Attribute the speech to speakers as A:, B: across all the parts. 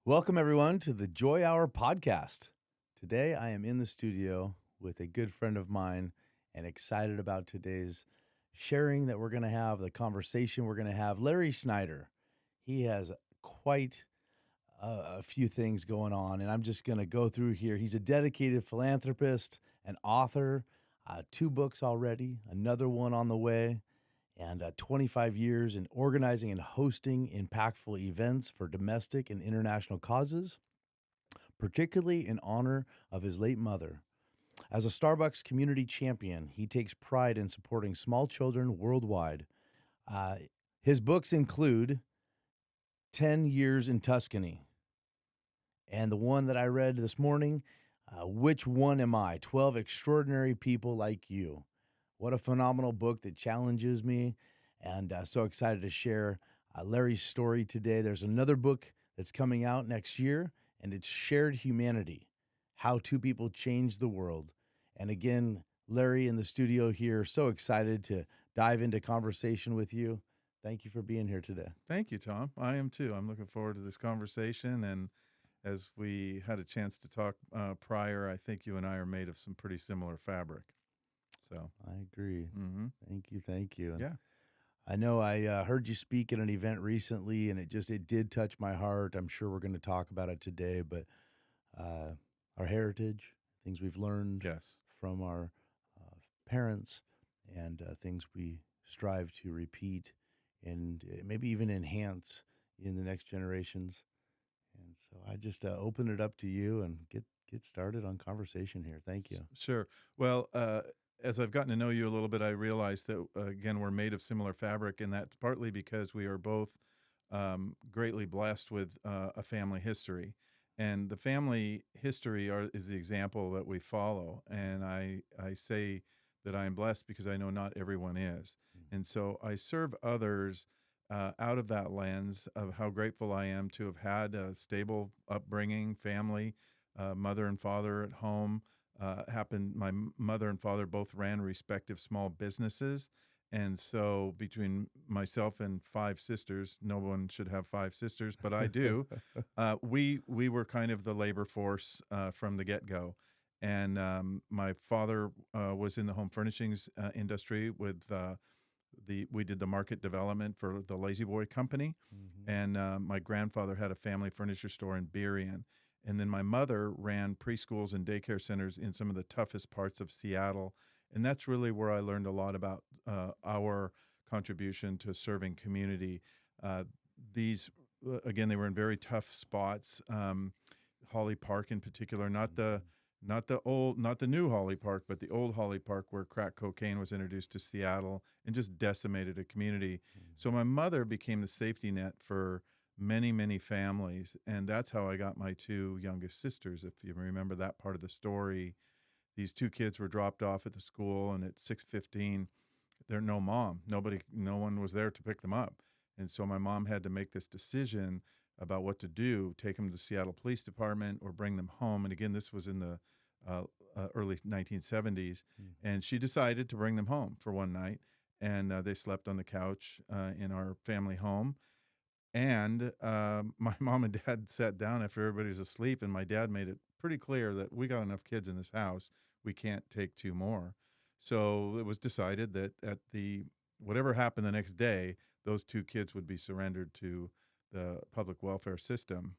A: Welcome, everyone, to the Joy Hour podcast. Today, I am in the studio with a good friend of mine and excited about today's sharing that we're going to have, the conversation we're going to have. Larry Snyder. He has quite a few things going on, and I'm just going to go through here. He's a dedicated philanthropist, an author, two books already, another one on the way, and 25 years in organizing and hosting impactful events for domestic and international causes, particularly in honor of his late mother. As a Starbucks community champion, he takes pride in supporting small children worldwide. Uh, his books include 10 Years in Tuscany, and the one that I read this morning, Which One Am I? 12 Extraordinary People Like You. What a phenomenal book that challenges me, and so excited to share Larry's story today. There's another book that's coming out next year, and it's Shared Humanity, How Two People Change the World. And again, Larry in the studio here, so excited to dive into conversation with you. Thank you for being here today.
B: Thank you, Tom. I am too. I'm looking forward to this conversation. And as we had a chance to talk prior, I think you and I are made of some pretty similar fabric. So
A: I agree.
B: mhm.
A: Thank you. Thank you. And
B: Yeah,
A: I know I heard you speak at an event recently, and it did touch my heart. I'm sure we're going to talk about it today, but uh, our heritage, things we've learned
B: yes,
A: from our parents, and things we strive to repeat and maybe even enhance in the next generations. And so I just open it up to you and get started on conversation here. Thank you.
B: sure. Well, as I've gotten to know you a little bit, I realized that, again, we're made of similar fabric, and that's partly because we are both greatly blessed with a family history. And the family history is the example that we follow. And I say that I am blessed because I know not everyone is. And so I serve others out of that lens of how grateful I am to have had a stable upbringing, family, mother and father at home. My mother and father both ran respective small businesses. And so between myself and five sisters, no one should have five sisters, but I do. We were kind of the labor force from the get-go. And my father was in the home furnishings industry with we did the market development for the Lazy Boy Company.
A: Hmm.
B: And my grandfather had a family furniture store in Berrien. And then my mother ran preschools and daycare centers in some of the toughest parts of Seattle. And that's really where I learned a lot about our contribution to serving community. Uh, these, again, they were in very tough spots. Holly Park in particular, not the new Holly Park, but the old Holly Park where crack cocaine was introduced to Seattle and just decimated a community. So my mother became the safety net for many, many families, and that's how I got my two youngest sisters. If you remember that part of the story, these two kids were dropped off at the school, and at 6:15, there's no mom. No one was there to pick them up, and so my mom had to make this decision about what to do: take them to the Seattle Police Department or bring them home. And again, this was in the uh, early 1970s, and she decided to bring them home for one night, and they slept on the couch in our family home. And my mom and dad sat down after everybody was asleep, and my dad made it pretty clear that we got enough kids in this house. We can't take two more. So it was decided that at the whatever happened the next day, those two kids would be surrendered to the public welfare system.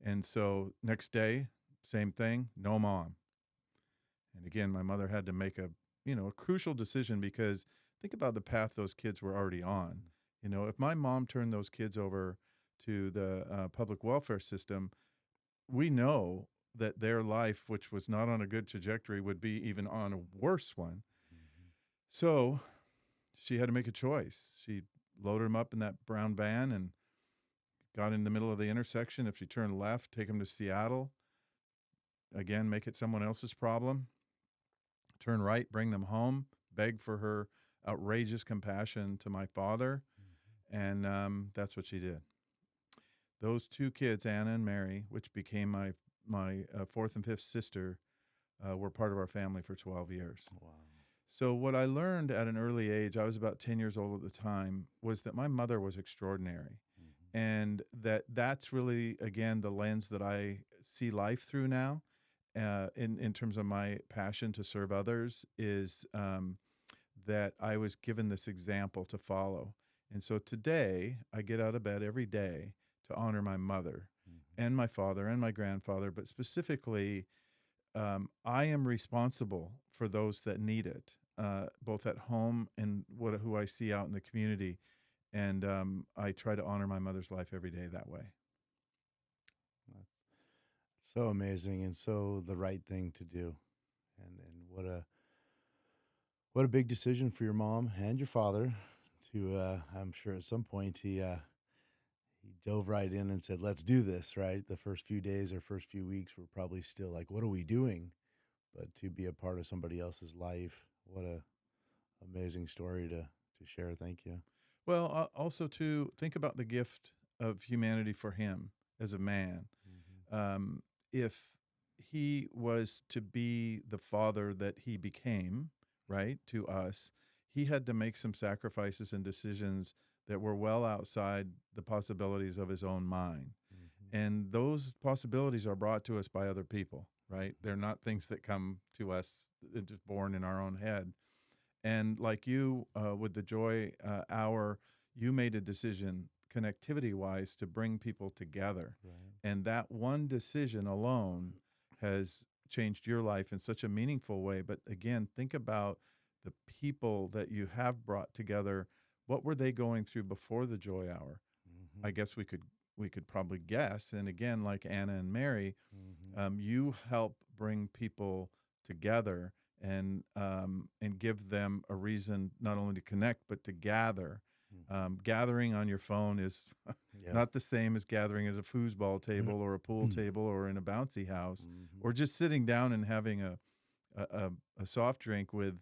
B: And so next day, same thing, no mom. And again, my mother had to make a crucial decision because think about the path those kids were already on. If my mom turned those kids over to the public welfare system, we know that their life, which was not on a good trajectory, would be even on a worse one.
A: Hmm.
B: So she had to make a choice. She loaded them up in that brown van and got in the middle of the intersection. If she turned left, take them to Seattle, again, make it someone else's problem. Turn right, bring them home, beg for her outrageous compassion to my father. And that's what she did. Those two kids, Anna and Mary, which became my fourth and fifth sister, were part of our family for 12 years.
A: Wow.
B: So what I learned at an early age, I was about 10 years old at the time, was that my mother was extraordinary. and that's really, again, the lens that I see life through now, in terms of my passion to serve others is, that I was given this example to follow. And so today, I get out of bed every day to honor my mother
A: Mhm.
B: and my father and my grandfather, but specifically, I am responsible for those that need it, both at home and who I see out in the community. And I try to honor my mother's life every day that way.
A: That's so amazing and so the right thing to do. And what a big decision for your mom and your father to I'm sure at some point he dove right in and said, "Let's do this," right? The first few days or first few weeks were probably still like, "What are we doing?" But to be a part of somebody else's life, what a amazing story to share. Thank you.
B: Well, also to think about the gift of humanity for him as a man.
A: Mhm.
B: If he was to be the father that he became, right, to us, he had to make some sacrifices and decisions that were well outside the possibilities of his own mind.
A: Mhm.
B: And those possibilities are brought to us by other people, right? They're not things that come to us just born in our own head. And like you, with the Joy Hour, you made a decision connectivity wise to bring people together.
A: Right.
B: And that one decision alone has changed your life in such a meaningful way. But again, think about the people that you have brought together. What were they going through before the Joy Hour?
A: Mhm.
B: I guess we could probably guess. And again, like Anna and Mary,
A: Mhm.
B: you help bring people together and give them a reason not only to connect but to gather.
A: Mhm.
B: Gathering on your phone is
A: Yep.
B: not the same as gathering at a foosball table or a pool table or in a bouncy house
A: Mhm.
B: or just sitting down and having a, a, a soft drink with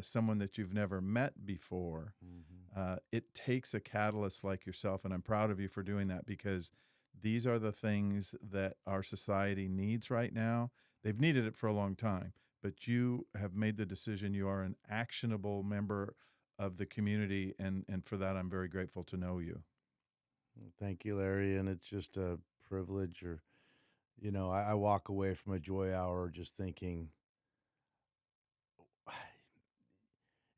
B: someone that you've never met before.
A: Mhm.
B: It takes a catalyst like yourself, and I'm proud of you for doing that because these are the things that our society needs right now. They've needed it for a long time, but you have made the decision. You are an actionable member of the community, and for that, I'm very grateful to know you.
A: Well, thank you, Larry. And it's just a privilege or I walk away from a joy hour just thinking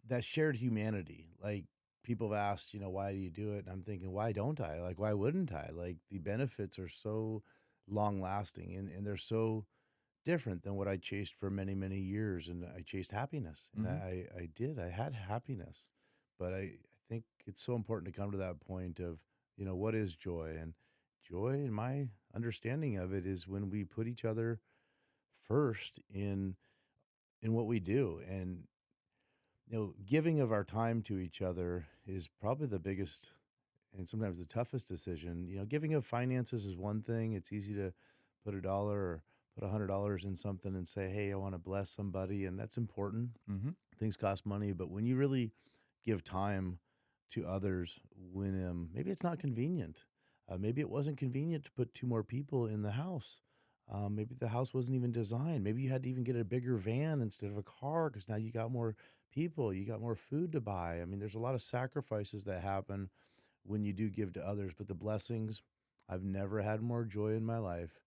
A: that shared humanity. Like people have asked, why do you do it? And I'm thinking, why don't I? Like, why wouldn't I? Like the benefits are so long lasting and they're so different than what I chased for many, many years. And I chased happiness. And
B: Hmm.
A: I did. I had happiness. But I think it's so important to come to that point of, what is joy? And joy, in my understanding of it, is when we put each other first in what we do. And giving of our time to each other is probably the biggest and sometimes the toughest decision. Giving of finances is one thing. It's easy to put $1 or put $100 in something and say, "Hey, I want to bless somebody," and that's important.
B: Hmm.
A: Things cost money, but when you really give time to others, when maybe it's not convenient, maybe it wasn't convenient to put two more people in the house. Maybe the house wasn't even designed. Maybe you had to even get a bigger van instead of a car because now you got more people, you got more food to buy. I mean, there's a lot of sacrifices that happen when you do give to others, but the blessings, I've never had more joy in my life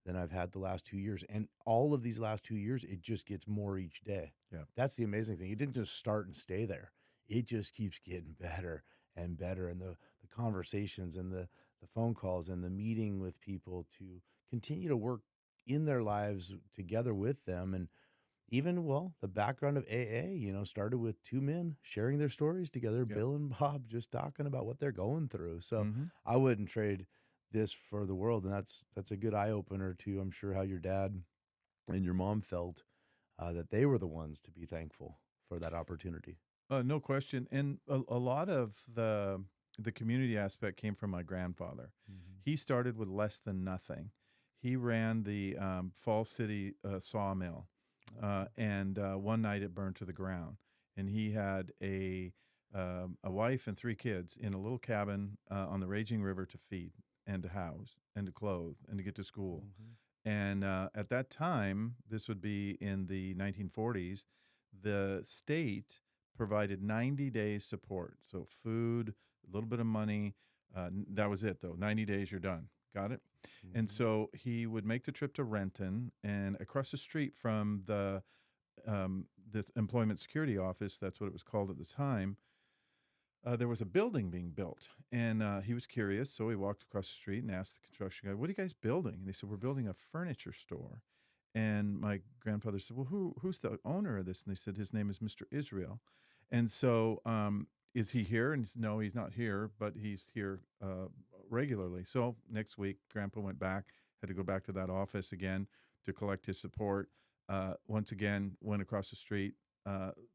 A: than I've had the last 2 years. And all of these last 2 years, it just gets more each day.
B: Yeah.
A: That's the amazing thing. It didn't just start and stay there. It just keeps getting better and better. And the conversations and the phone calls and the meeting with people to continue to work in their lives together with them. And even, well, the background of AA, started with two men sharing their stories together,
B: Yep.
A: Bill and Bob, just talking about what they're going through. So
B: Hmm.
A: I wouldn't trade this for the world. And that's a good eye opener to, I'm sure, how your dad and your mom felt that they were the ones to be thankful for that opportunity.
B: No question. And a lot of the community aspect came from my grandfather.
A: Mhm.
B: He started with less than nothing. He ran the Fall City sawmill,
A: Okay.
B: and one night it burned to the ground. And he had a wife and three kids in a little cabin on the raging river to feed and to house and to clothe and to get to school.
A: Mhm.
B: And at that time, this would be in the 1940s, the state provided 90 days support. So food, a little bit of money, That was it, though. 90 days, you're done. Got it? And
A: Mhm.
B: so he would make the trip to Renton, and across the street from the employment security office, that's what it was called at the time, there was a building being built. And he was curious, so he walked across the street and asked the construction guy, "What are you guys building?" And they said, "We're building a furniture store." And my grandfather said, "Well, who's the owner of this?" And they said, "His name is Mr. Israel." And so, is he here? And he said, "No, he's not here, but he's here regularly." So next week, Grandpa went back, had to go back to that office again to collect his support. Once again, went across the street,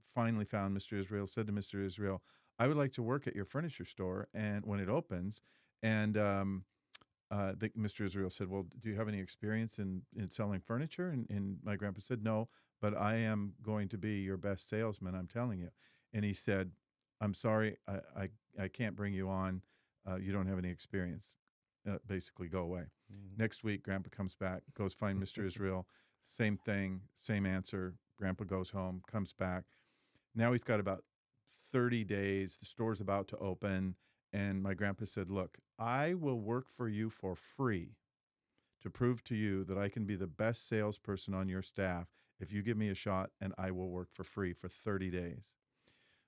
B: finally found Mr. Israel, said to Mr. Israel, "I would like to work at your furniture store and when it opens." And Mr. Israel said, "Well, do you have any experience in selling furniture?" And my grandpa said, "No, but I am going to be your best salesman, I'm telling you." And he said, "I'm sorry, I can't bring you on. You don't have any experience. Basically, go away."
A: Mhm.
B: Next week, Grandpa comes back, goes find Mr. Israel. Same thing, same answer. Grandpa goes home, comes back. Now he's got about 30 days. The store's about to open. And my grandpa said, "Look, I will work for you for free to prove to you that I can be the best salesperson on your staff if you give me a shot, and I will work for free for 30 days."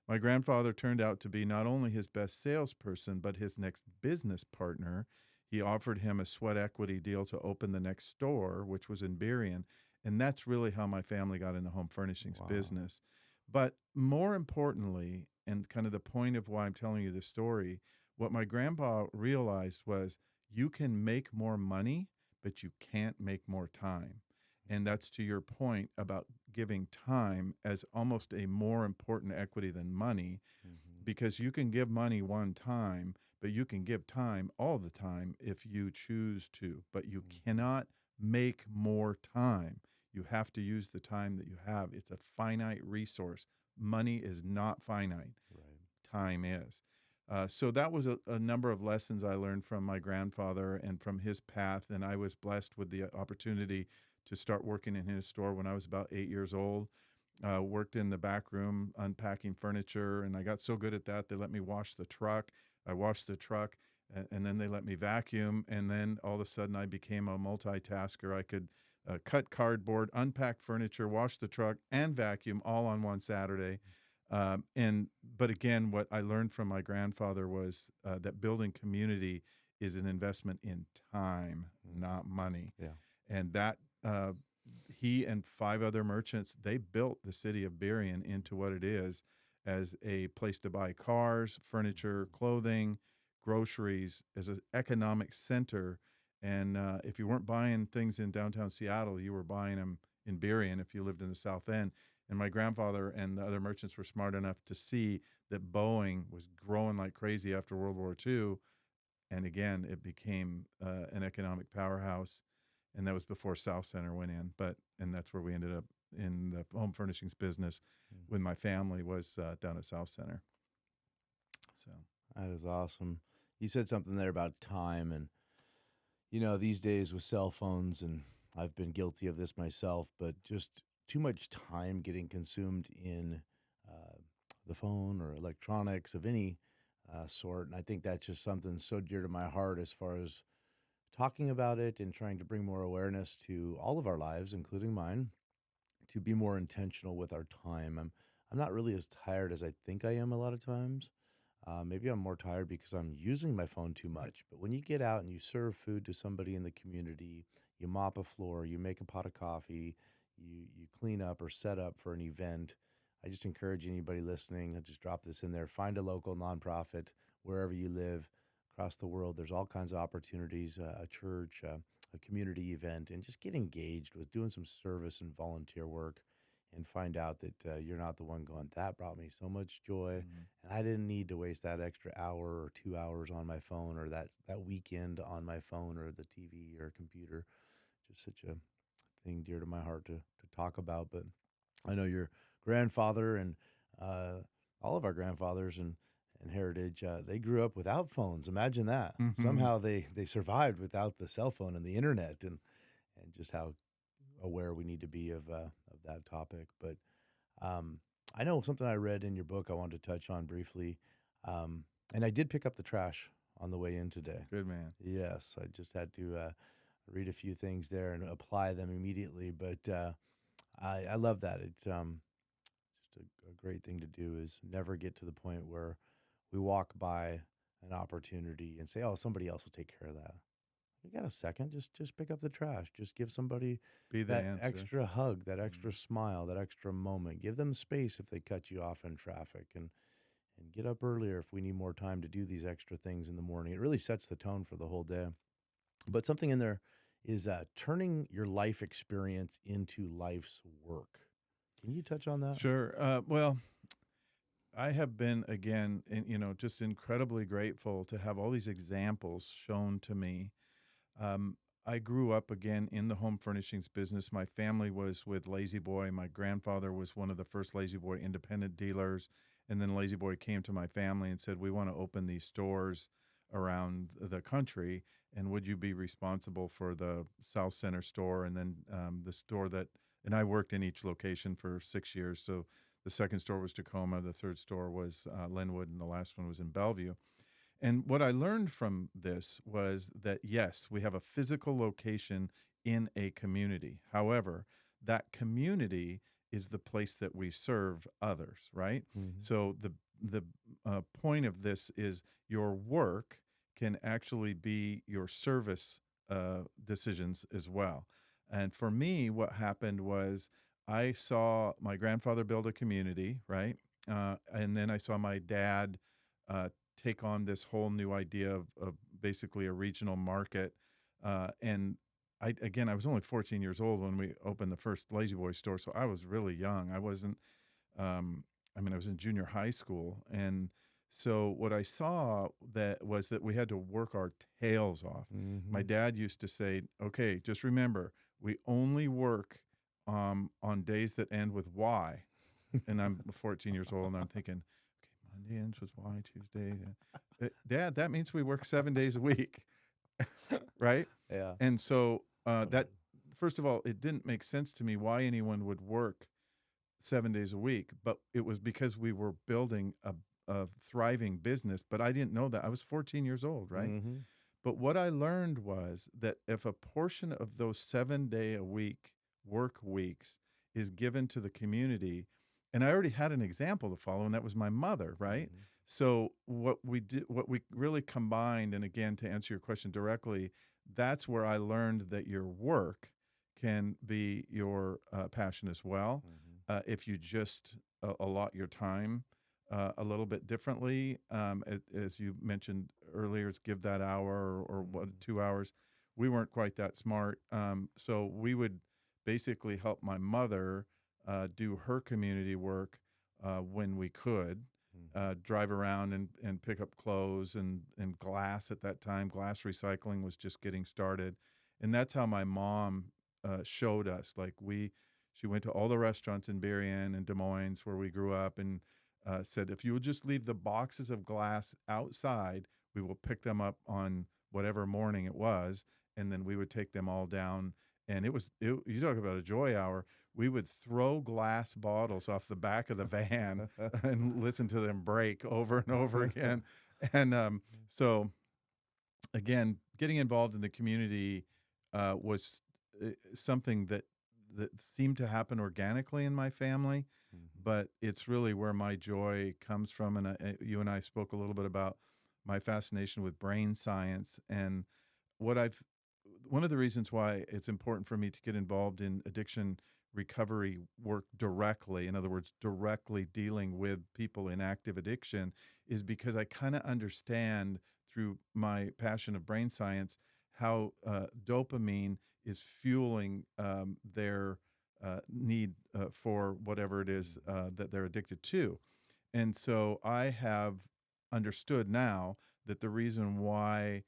B: My grandfather turned out to be not only his best salesperson, but his next business partner. He offered him a sweat equity deal to open the next store, which was in Berrien. And that's really how my family got in the home furnishings
A: Wow.
B: business. But more importantly, and kind of the point of why I'm telling you this story, what my grandpa realized was you can make more money, but you can't make more time. And that's to your point about giving time as almost a more important equity than money,
A: Mhm.
B: because you can give money one time, but you can give time all the time if you choose to. But you
A: Mhm.
B: cannot make more time. You have to use the time that you have. It's a finite resource. Money is not finite,
A: Right.
B: time is. So that was a number of lessons I learned from my grandfather and from his path. And I was blessed with the opportunity to start working in his store when I was about 8 years old. Worked in the back room unpacking furniture, and I got so good at that they let me wash the truck. I washed the truck, and then they let me vacuum, and then all of a sudden I became a multitasker. I could cut cardboard, unpack furniture, wash the truck, and vacuum all on one Saturday. And but again, what I learned from my grandfather was that building community is an investment in time,
A: Mhm.
B: not money.
A: Yeah.
B: And that uh, he and five other merchants, they built the city of Berrien into what it is, as a place to buy cars, furniture,
A: Mhm.
B: clothing, groceries, as an economic center. And if you weren't buying things in downtown Seattle, you were buying them in Berrien if you lived in the South End. And my grandfather and the other merchants were smart enough to see that Boeing was growing like crazy after World War II. And again, it became an economic powerhouse. And that was before South Center went in. And that's where we ended up in the home furnishings business with
A: Mhm.
B: my family, was down at South Center. So,
A: That is awesome. You said something there about time, and these days with cell phones, and I've been guilty of this myself, but just too much time getting consumed in uh, the phone or electronics of any sort. And I think that's just something so dear to my heart as far as talking about it and trying to bring more awareness to all of our lives, including mine, to be more intentional with our time. I'm not really as tired as I think I am a lot of times. Maybe I'm more tired because I'm using my phone too
B: right.
A: much. But when you get out and you serve food to somebody in the community, you mop a floor, you make a pot of coffee, you clean up or set up for an event. I just encourage anybody listening. I'll just drop this in there. Find a local nonprofit wherever you live across the world. There's all kinds of opportunities, a church, a community event, and just get engaged with doing some service and volunteer work and find out that you're not the one going, that brought me so much joy.
B: Mhm.
A: And I didn't need to waste that extra hour or 2 hours on my phone or that weekend on my phone or the TV or computer. Just such a thing dear to my heart to talk about. But I know your grandfather and uh, all of our grandfathers and heritage, they grew up without phones. Imagine that.
B: Mhm.
A: Somehow they survived without the cell phone and the internet, and just how aware we need to be of that topic. But um, I know something I read in your book I wanted to touch on briefly, and I did pick up the trash on the way in today.
B: Good man.
A: Yes, I just had to read a few things there and apply them immediately. But I love that. It's just a great thing to do is never get to the point where we walk by an opportunity and say, "Oh, somebody else will take care of that." You got a second? Just pick up the trash. Just give somebody
B: Be the
A: that
B: answer.
A: extra hug, that extra
B: Mhm.
A: smile, that extra moment. Give them space if they cut you off in traffic, and get up earlier if we need more time to do these extra things in the morning. It really sets the tone for the whole day. But something in there is turning your life experience into life's work. Can you touch on that?
B: Sure. Well, I have been again, just incredibly grateful to have all these examples shown to me. I grew up again in the home furnishings business. My family was with Lazy Boy. My grandfather was one of the first Lazy Boy independent dealers. And then Lazy Boy came to my family and said, "We want to open these stores around the country. And would you be responsible for the South Center store and then the store that," and I worked in each location for 6 years. So the second store was Tacoma, the third store was Linwood, and the last one was in Bellevue. And what I learned from this was that, yes, we have a physical location in a community. However, that community is the place that we serve others, right?
A: Hmm.
B: So the point of this is your work can actually be your service decisions as well. And for me, what happened was I saw my grandfather build a community, right? And then I saw my dad uh, take on this whole new idea of basically a regional market. And I was only 14 years old when we opened the first Lazy Boy store, so I was really young. I wasn't. I was in junior high school, and so what I saw that was that we had to work our tails off. My
A: Hmm.
B: dad used to say, "Okay, just remember, we only work on days that end with Y." And I'm 14 years old, and I'm thinking, okay, Monday ends with Y, Tuesday. Dad, that means we work 7 days a week, right?
A: Yeah.
B: And so that, first of all, it didn't make sense to me why anyone would work 7 days a week, but it was because we were building a thriving business. But I didn't know that. I was 14 years old, right?
A: Hmm.
B: But what I learned was that if a portion of those 7 day a week work weeks is given to the community, and I already had an example to follow, and that was my mother, right?
A: Hmm.
B: So what we did, what we really combined, and again, to answer your question directly, that's where I learned that your work can be your passion as well.
A: Hmm.
B: If you just allot your time a little bit differently. As you mentioned earlier, is give that hour or what,
A: Hmm.
B: 2 hours. We weren't quite that smart, so we would basically help my mother do her community work when we could.
A: Hmm.
B: Drive around and pick up clothes and glass at that time. Glass recycling was just getting started. And that's how my mom showed us. She went to all the restaurants in Berrien and Des Moines where we grew up and said, if you will just leave the boxes of glass outside, we will pick them up on whatever morning it was. And then we would take them all down. And you talk about a joy hour. We would throw glass bottles off the back of the van and listen to them break over and over again. And so, again, getting involved in the community was something that seemed to happen organically in my family,
A: Hmm.
B: but it's really where my joy comes from. And you and I spoke a little bit about my fascination with brain science and what I've one of the reasons why it's important for me to get involved in addiction recovery work directly, in other words, directly dealing with people in active addiction, is because I kind of understand through my passion of brain science how dopamine is fueling their need for whatever it is that they're addicted to. And so I have understood now that the reason why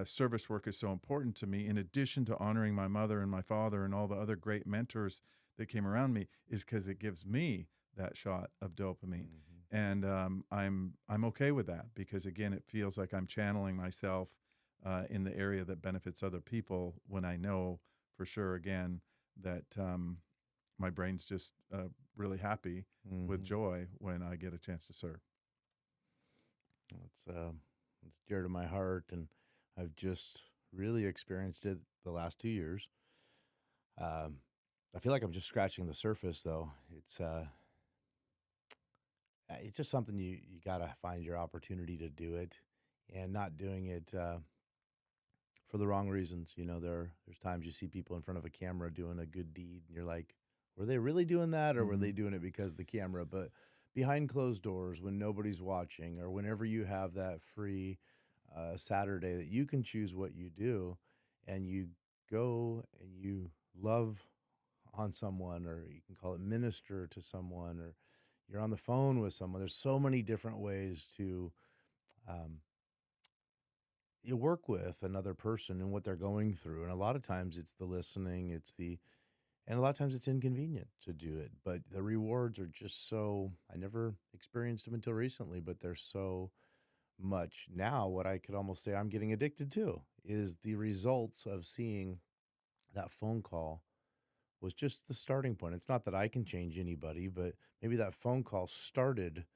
B: service work is so important to me, in addition to honoring my mother and my father and all the other great mentors that came around me, is because it gives me that shot of dopamine.
A: Hmm.
B: And I'm okay with that because again, it feels like I'm channeling myself in the area that benefits other people when I know for sure again that my brain's just really happy with
A: Hmm.
B: joy when I get a chance to serve.
A: It's It's dear to my heart, and I've just really experienced it the last 2 years. Um, I feel like I'm just scratching the surface, though. It's just something you gotta find your opportunity to do it, and not doing it for the wrong reasons. There's times you see people in front of a camera doing a good deed, and you're like, were they really doing that, or were
B: Mhm.
A: they doing it because of the camera? But behind closed doors, when nobody's watching, or whenever you have that free Saturday that you can choose what you do, and you go and you love on someone, or you can call it minister to someone, or you're on the phone with someone. There's so many different ways to um, you work with another person and what they're going through. And a lot of times it's the listening, and a lot of times it's inconvenient to do it. But the rewards are just so, I never experienced them until recently, but they're so much now. What I could almost say I'm getting addicted to is the results of seeing that phone call was just the starting point. It's not that I can change anybody, but maybe that phone call started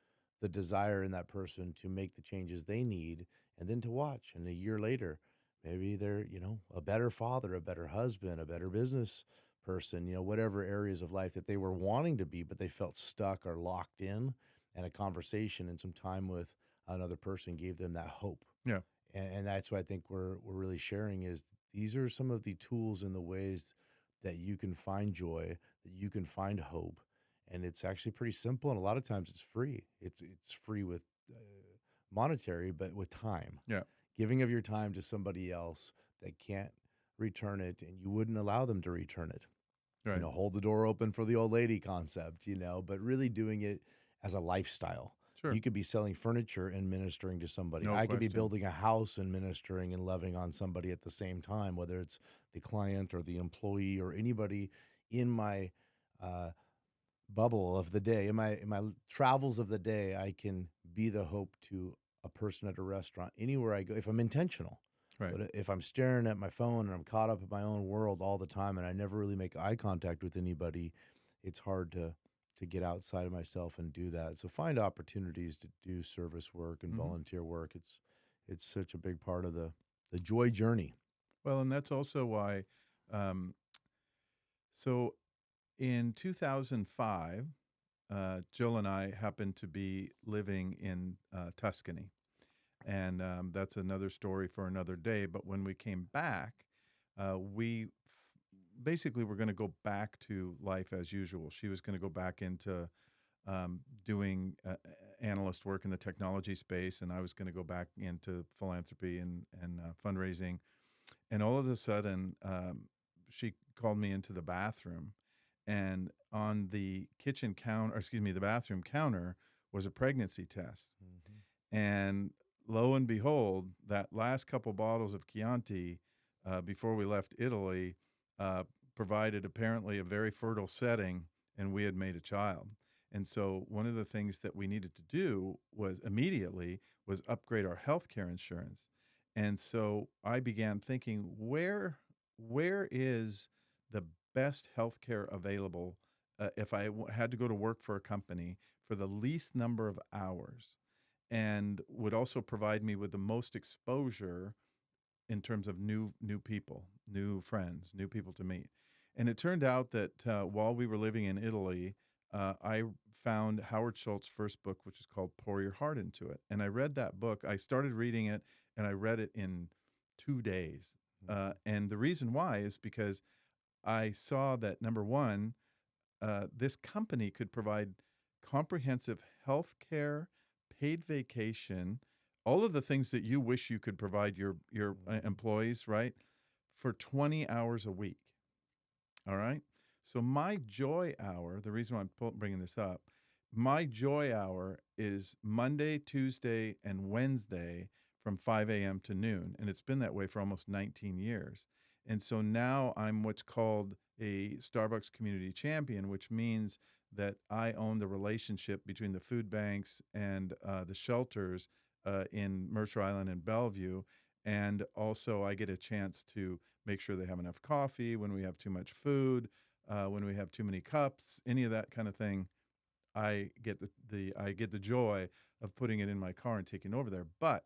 A: the desire in that person to make the changes they need and then to watch. And a year later, maybe they're, a better father, a better husband, a better business person, whatever areas of life that they were wanting to be, but they felt stuck or locked in. And a conversation and some time with another person gave them that hope.
B: Yeah.
A: And that's what I think we're really sharing is these are some of the tools and the ways that you can find joy, that you can find hope, and it's actually pretty simple. And a lot of times it's free. It's free with monetary, but with time,
B: Yeah.
A: giving of your time to somebody else that can't return it, and you wouldn't allow them to return it.
B: Right.
A: Hold the door open for the old lady concept, but really doing it as a lifestyle.
B: Sure.
A: You could be selling furniture and ministering to somebody.
B: No
A: I could be
B: question.
A: building a house and ministering and loving on somebody at the same time, whether it's the client or the employee or anybody in my uh, bubble of the day, in my travels of the day. I can be the hope to a person at a restaurant anywhere I go if I'm intentional.
B: Right.
A: But if I'm staring at my phone and I'm caught up in my own world all the time and I never really make eye contact with anybody, it's hard to get outside of myself and do that. So find opportunities to do service work and
B: Mhm.
A: volunteer work. It's such a big part of the joy journey.
B: Well, and that's also why, um, so in 2005, Jill and I happened to be living in Tuscany. And that's another story for another day. But when we came back, basically were going to go back to life as usual. She was going to go back into doing analyst work in the technology space, and I was going to go back into philanthropy and fundraising. And all of a sudden, she called me into the bathroom, and on the kitchen counter, or excuse me, the bathroom counter was a pregnancy test.
A: Mhm.
B: And lo and behold, that last couple bottles of Chianti before we left Italy uh, provided apparently a very fertile setting, and we had made a child. And so one of the things that we needed to do was immediately was upgrade our healthcare insurance. And so I began thinking, where is the best healthcare available if I had to go to work for a company for the least number of hours? And would also provide me with the most exposure in terms of new people, new friends, new people to meet. And it turned out that while we were living in Italy, I found Howard Schultz's first book, which is called Pour Your Heart Into It. And I read that book. I started reading it, and I read it in 2 days.
A: Mhm.
B: And the reason why is because I saw that number one, this company could provide comprehensive health care, paid vacation, all of the things that you wish you could provide your
A: Mhm.
B: employees, right? For 20 hours a week. All right. So my joy hour, the reason why I'm bringing this up, my joy hour is Monday, Tuesday, and Wednesday from 5 a.m. to noon. And it's been that way for almost 19 years. And so now I'm what's called a Starbucks community champion, which means that I own the relationship between the food banks and the shelters in Mercer Island and Bellevue. And also, I get a chance to make sure they have enough coffee when we have too much food, when we have too many cups, any of that kind of thing. I get the joy of putting it in my car and taking over there. But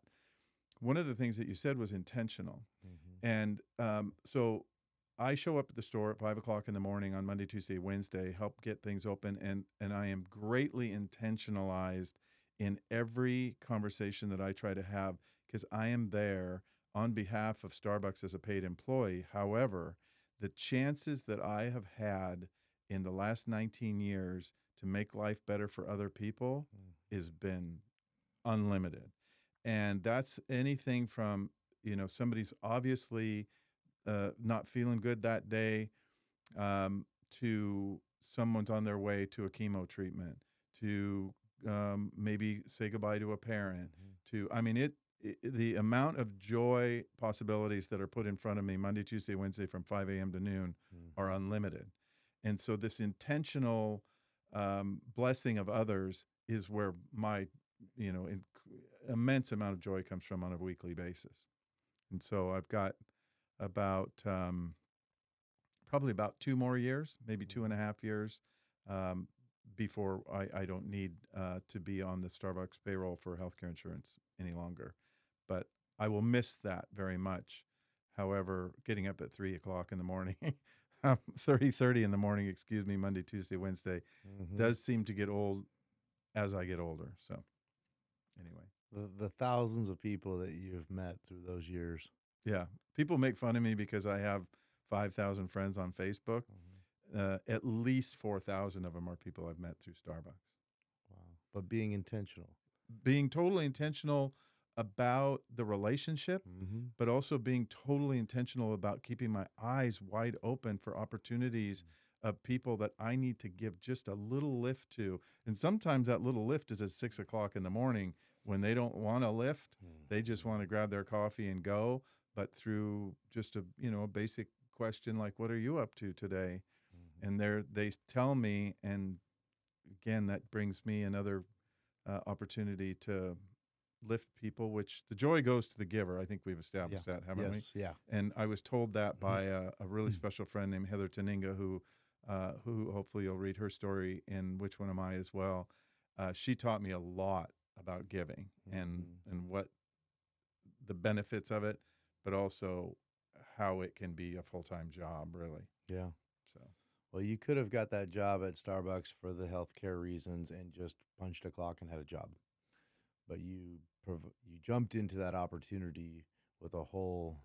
B: one of the things that you said was intentional.
A: Mm-hmm.
B: And so I show up at the store at 5 o'clock in the morning on Monday, Tuesday, Wednesday, help get things open. And I am greatly intentionalized in every conversation that I try to have because I am there on behalf of Starbucks as a paid employee. However, the chances that I have had in the last 19 years to make life better for other people has been unlimited. And that's anything from, somebody's obviously not feeling good that day, um, to someone's on their way to a chemo treatment, to maybe say goodbye to a parent, to, I mean, the amount of joy possibilities that are put in front of me Monday, Tuesday, Wednesday from 5 a.m. to noon are unlimited. And so this intentional blessing of others is where my, immense amount of joy comes from on a weekly basis. And so I've got about probably about 2 more years, maybe 2.5 years, um, before I don't need to be on the Starbucks payroll for healthcare insurance any longer. But I will miss that very much. However, getting up at 3 o'clock in the morning, 30 in the morning, excuse me, Monday, Tuesday, Wednesday, does seem to get old as I get older. So anyway.
A: The thousands of people that you've met through those years.
B: Yeah. People make fun of me because I have 5,000 friends on Facebook. At least 4,000 of them are people I've met through Starbucks.
A: Wow. But being intentional.
B: Being totally intentional about the relationship, but also being totally intentional about keeping my eyes wide open for opportunities of people that I need to give just a little lift to. And sometimes that little lift is at 6 o'clock in the morning when they don't want to lift. They just want to grab their coffee and go. But through just a basic question like, what are you up to today? And they tell me, and again, that brings me another opportunity to lift people, which the joy goes to the giver. I think we've established that, haven't we?
A: Yes, yeah.
B: And I was told that by a really special friend named Heather Taninga, who hopefully you'll read her story in Which One Am I as well. She taught me a lot about giving and what the benefits of it, but also how it can be a full-time job, really.
A: Yeah.
B: So,
A: well, you could have got that job at Starbucks for the healthcare reasons and just punched a clock and had a job. But you jumped into that opportunity with a whole.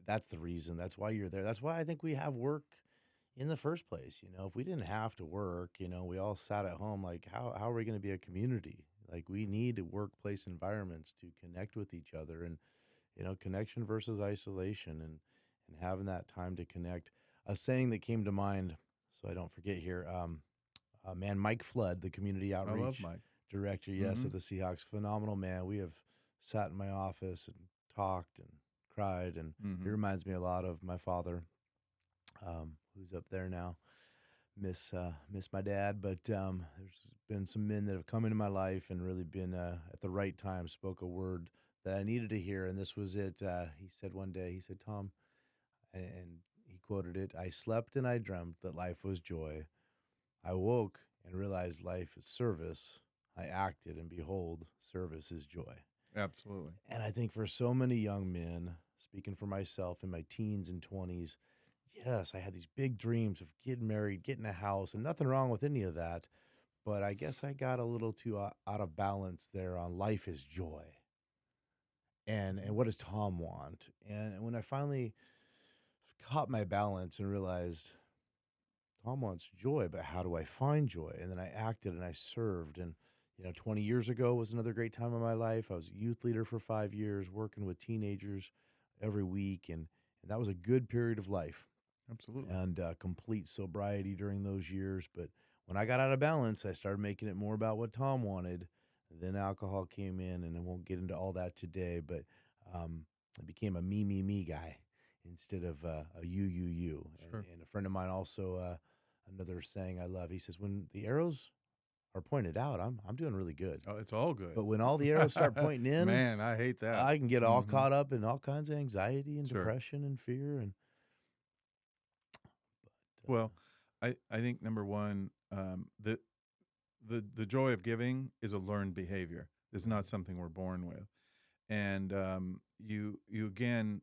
A: That's the reason. That's why you're there. That's why I think we have work in the first place. If we didn't have to work, we all sat at home. Like, how are we going to be a community? Like, we need workplace environments to connect with each other, and connection versus isolation, and having that time to connect. A saying that came to mind, so I don't forget here. Man, Mike Flood, the community
B: I love
A: outreach
B: Mike.
A: director, yes, of the Seahawks, phenomenal man. We have sat in my office and talked and cried, and he reminds me a lot of my father, who's up there now. Miss my dad, but there's been some men that have come into my life and really been at the right time, spoke a word that I needed to hear, and this was it. He said one day, he said, Tom, and he quoted it, I slept and I dreamt that life was joy. I woke and realized life is service. I acted, and behold, service is joy.
B: Absolutely.
A: And I think for so many young men, speaking for myself in my teens and 20s, yes, I had these big dreams of getting married, getting a house, and nothing wrong with any of that. But I guess I got a little too out of balance there on life is joy. And what does Tom want? And when I finally caught my balance and realized Tom wants joy, but how do I find joy? And then I acted and I served. And 20 years ago was another great time of my life. I was a youth leader for 5 years, working with teenagers every week, and that was a good period of life.
B: Absolutely.
A: And complete sobriety during those years. But when I got out of balance, I started making it more about what Tom wanted. Then alcohol came in, and I won't get into all that today, but I became a me guy instead of a you.
B: Sure.
A: And a friend of mine also, another saying I love, he says, when the arrows are pointed out, I'm doing really good.
B: Oh, it's all good.
A: But when all the arrows start pointing in,
B: man, I hate that.
A: I can get all caught up in all kinds of anxiety and
B: Sure.
A: depression and fear. And
B: well, I think number one, the joy of giving is a learned behavior. It's not something we're born with. and you again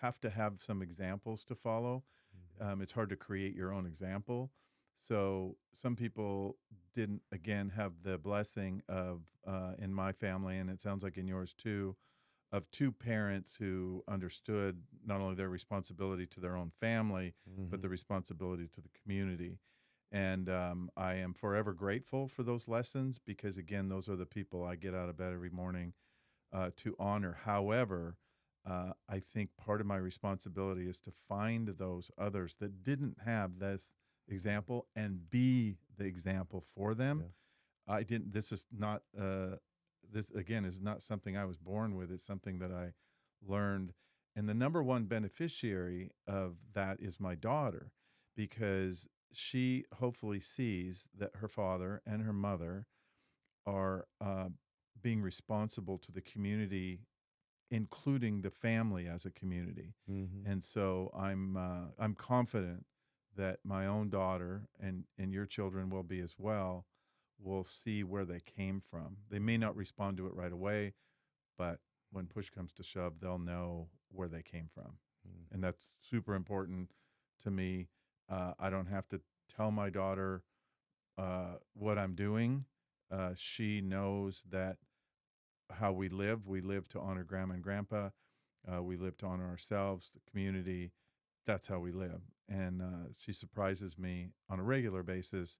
B: have to have some examples to follow.
A: Mhm.
B: It's hard to create your own example. So some people didn't again have the blessing of in my family, and it sounds like in yours too, of two parents who understood not only their responsibility to their own family, but the
A: Mhm.
B: responsibility to the community. And I am forever grateful for those lessons because, again, those are the people I get out of bed every morning to honor. However, I think part of my responsibility is to find those others that didn't have this example and be the example for them.
A: Yeah.
B: I didn't. This is not. This again is not something I was born with. It's something that I learned, and the number one beneficiary of that is my daughter, because she hopefully sees that her father and her mother are being responsible to the community, including the family as a community.
A: Mhm.
B: And so I'm confident that my own daughter and your children will be as well, will see where they came from. They may not respond to it right away, but when push comes to shove, they'll know where they came from. And
A: Mhm.
B: that's super important to me. I don't have to tell my daughter what I'm doing. She knows that how we live to honor grandma and grandpa. We live to honor ourselves, the community. That's how we live. And she surprises me on a regular basis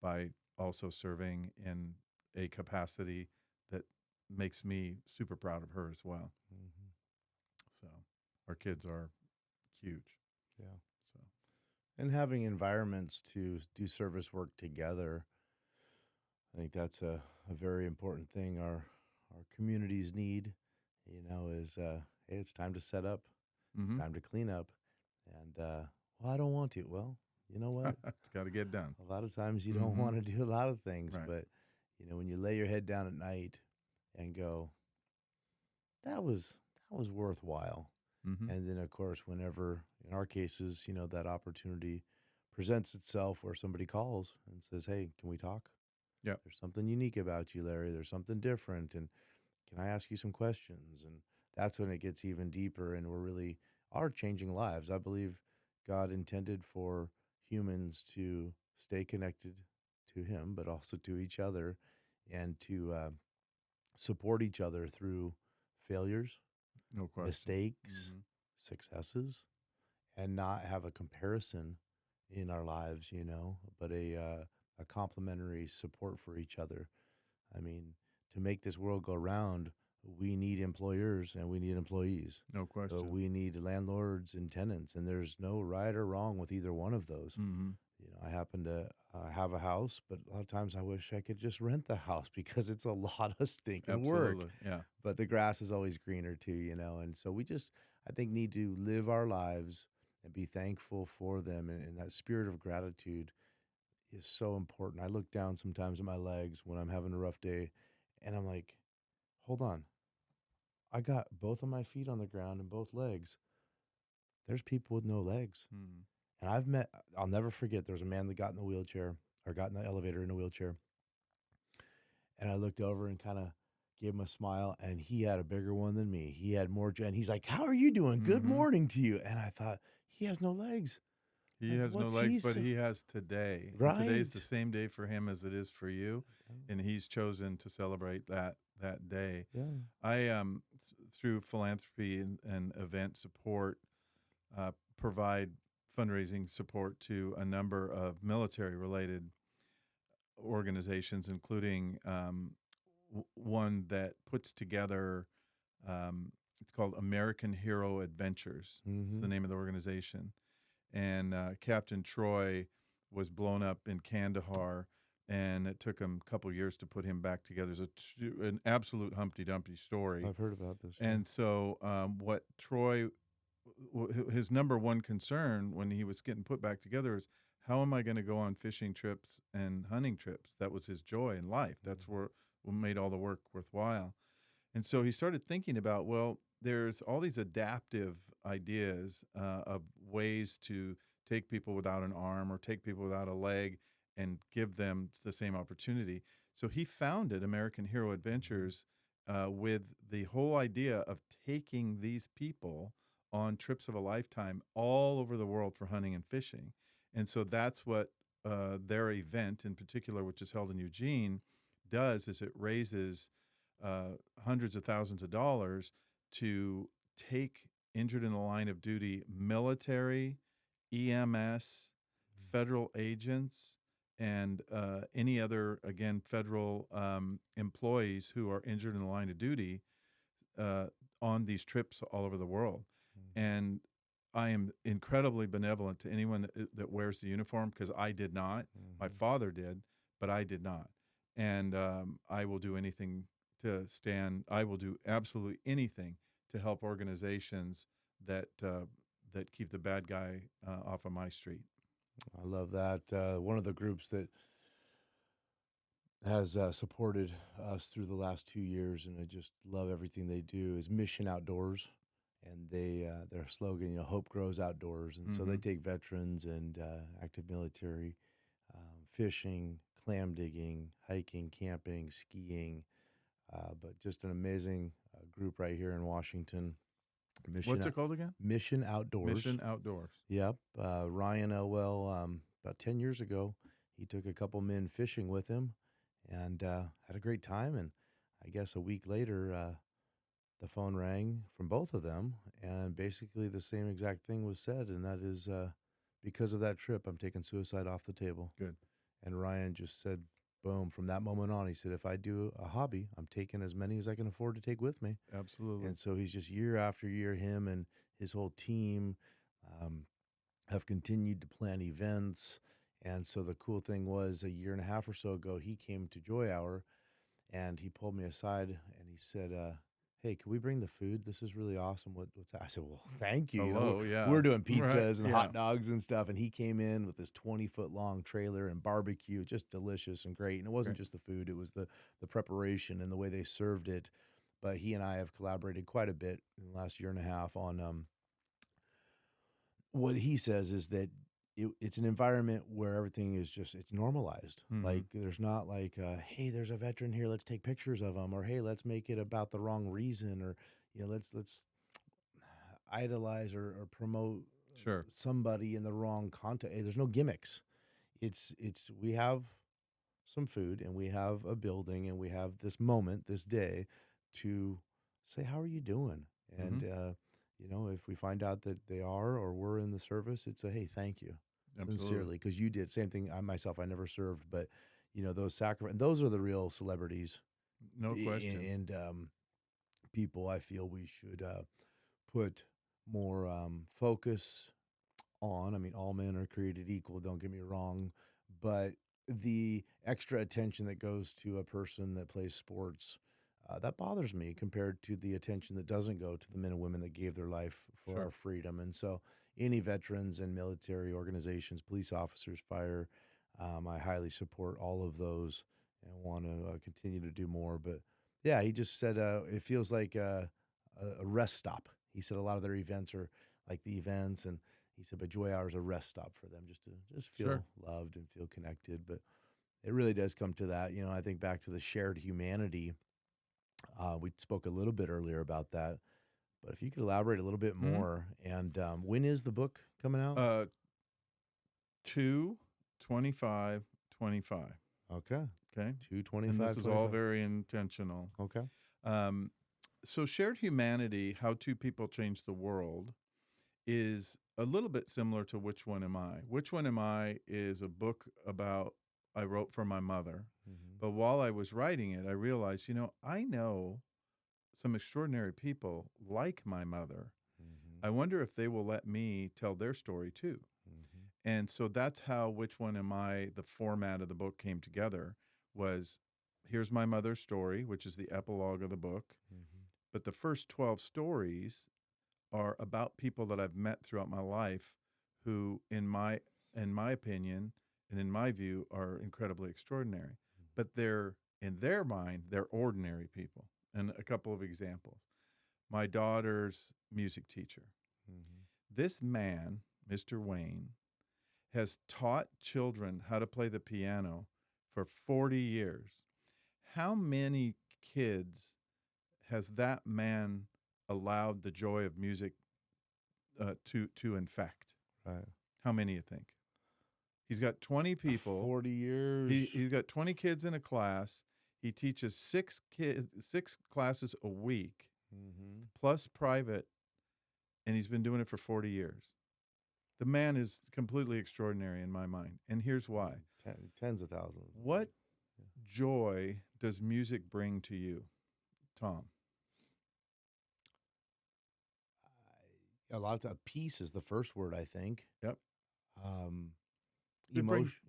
B: by also serving in a capacity that makes me super proud of her as well.
A: Mhm.
B: So our kids are huge.
A: Yeah.
B: So,
A: And having environments to do service work together, I think that's a very important thing our communities need, is hey, it's time to set up, it's
B: hmm
A: time to clean up. And well, I don't want to. Well, you know what?
B: it's got to get done.
A: A lot of times you don't
B: hmm
A: want to do a lot of things,
B: Right.
A: but when you lay your head down at night and go, that was that was worthwhile.
B: hmm
A: And then of course, whenever in our cases, that opportunity presents itself where somebody calls and says, "Hey, can we talk?
B: Yep.
A: There's something unique about you, Larry. There's something different. And can I ask you some questions?" And that's when it gets even deeper and we're really are changing lives. I believe God intended for humans to stay connected to Him, but also to each other and to support each other through failures,
B: No question.
A: mistakes,
B: hmm
A: successes, and not have a comparison in our lives, but a complementary support for each other. I mean, to make this world go round, we need employers and we need employees.
B: No question.
A: We need landlords and tenants, and there's no right or wrong with either one of those.
B: hmm
A: I happen to have a house, but a lot of times I wish I could just rent the house because it's a lot of stinking work.
B: Absolutely. Yeah.
A: But the grass is always greener too, And so we just, I think, need to live our lives and be thankful for them. And that spirit of gratitude is so important. I look down sometimes at my legs when I'm having a rough day and I'm like, hold on. I got both of my feet on the ground and both legs. There's people with no legs.
B: hmm
A: And I'll never forget, there was a man that got in the wheelchair or got in the elevator in a wheelchair. And I looked over and kind of gave him a smile. And he had a bigger one than me. He had more. And he's like, "How are you doing? Good
B: hmm
A: morning to you." And I thought, he has no legs.
B: He
A: Like,
B: has no
A: what's
B: legs,
A: he?
B: but
A: So,
B: he has today, and today is
A: right.
B: the same day for him as it is for you, and he's chosen to celebrate that day.
A: Yeah.
B: I through philanthropy and event support, provide fundraising support to a number of military related organizations, including one that puts together. It's called American Hero Adventures. It's
A: Mm-hmm.
B: the name of the organization, and Captain Troy was blown up in Kandahar, and it took him a couple years to put him back together. It's an absolute Humpty Dumpty story.
A: I've heard about this. Yeah.
B: And so, what Troy, his number one concern when he was getting put back together is, how am I going to go on fishing trips and hunting trips? That was his joy in life. That's
A: Mhm.
B: what made all the work worthwhile. And so he started thinking about, well, there's all these adaptive ideas of ways to take people without an arm or take people without a leg and give them the same opportunity. So he founded American Hero
A: Mhm.
B: Adventures with the whole idea of taking these people on trips of a lifetime all over the world for hunting and fishing. And so that's what their event in particular, which is held in Eugene, does is it raises hundreds of thousands of dollars to take injured in the line of duty military, EMS, federal agents, and any other, again, federal employees who are injured in the line of duty uh, on these trips all over the world. And I am incredibly benevolent to anyone that wears the uniform because I did not. My father did, but I did not. And I will do anything to stand. I will do absolutely anything to help organizations that that keep the bad guy off of my street.
A: I love that. One of the groups that has supported us through the last 2 years, and I just love everything they do, is Mission Outdoors. And they their slogan, hope grows outdoors. And so they take veterans and active military, fishing, clam digging, hiking, camping, skiing, but just an amazing group right here in Washington.
B: What's it called again?
A: Mission Outdoors.
B: Mission Outdoors.
A: Yep. Ryan Elwell, about 10 years ago, he took a couple men fishing with him and had a great time. And I guess a week later, the phone rang from both of them, and basically the same exact thing was said, and that is because of that trip, I'm taking suicide off the table.
B: Good.
A: And Ryan just said, boom, from that moment on, he said, if I do a hobby, I'm taking as many as I can afford to take with me.
B: Absolutely.
A: And so he's just year after year, him and his whole team have continued to plan events. And so the cool thing was a year and a half or so ago, he came to Joy Hour and he pulled me aside and he said, hey, can we bring the food? This is really awesome. What's that? I said, well, thank you.
B: Hello, yeah.
A: We're doing pizzas
B: Right,
A: and
B: yeah.
A: hot dogs and stuff. And he came in with this 20-foot long trailer and barbecue, just delicious and great. And it wasn't just the food, it was the preparation and the way they served it. But he and I have collaborated quite a bit in the last year and a half on what he says is that it's an environment where everything is just, it's normalized. Like there's not like, hey, there's a veteran here, let's take pictures of them, or hey, let's make it about the wrong reason, or let's idolize or promote
B: Sure.
A: somebody in the wrong context. Hey, there's no gimmicks. It's we have some food and we have a building and we have this moment, this day, to say, how are you doing? And if we find out that they are or we're in the service, it's a hey, thank you.
B: Absolutely.
A: Sincerely, because you did same thing. I myself, I never served, but those sacrifices, those are the real celebrities.
B: No question.
A: And people, I feel we should put more focus on. I mean, all men are created equal. Don't get me wrong, but the extra attention that goes to a person that plays sports. That bothers me compared to the attention that doesn't go to the men and women that gave their life for our freedom. And so any veterans and military organizations, police officers, fire, I highly support all of those and want to continue to do more. But yeah, he just said it feels like a rest stop. He said a lot of their events are like the events, and he said, but Joy Hour is a rest stop for them just to feel loved and feel connected. But it really does come to that. I think back to the shared humanity. We spoke a little bit earlier about that, but if you could elaborate a little bit more. And when is the book coming out?
B: 2/25/25.
A: Okay.
B: Okay.
A: 2/25.
B: And this is all very intentional.
A: Okay.
B: So shared humanity, how two people change the world, is a little bit similar to Which One Am I? Which One Am I is a book I wrote for my mother. But while I was writing it, I realized, I know some extraordinary people like my mother. I wonder if they will let me tell their story too. And so that's how Which One Am I, the format of the book came together, was here's my mother's story, which is the epilogue of the book. But the first 12 stories are about people that I've met throughout my life who, in my opinion and in my view, are incredibly extraordinary. But in their mind, they're ordinary people. And a couple of examples. My daughter's music teacher. This man, Mr. Wayne, has taught children how to play the piano for 40 years. How many kids has that man allowed the joy of music to infect?
A: Right.
B: How many you think? He's got 20 people.
A: 40 years.
B: He's got 20 kids in a class. He teaches six classes a week, plus private, and he's been doing it for 40 years. The man is completely extraordinary in my mind, and here's why.
A: Tens of thousands.
B: What joy does music bring to you, Tom?
A: A lot of time, peace is the first word, I think.
B: Yep.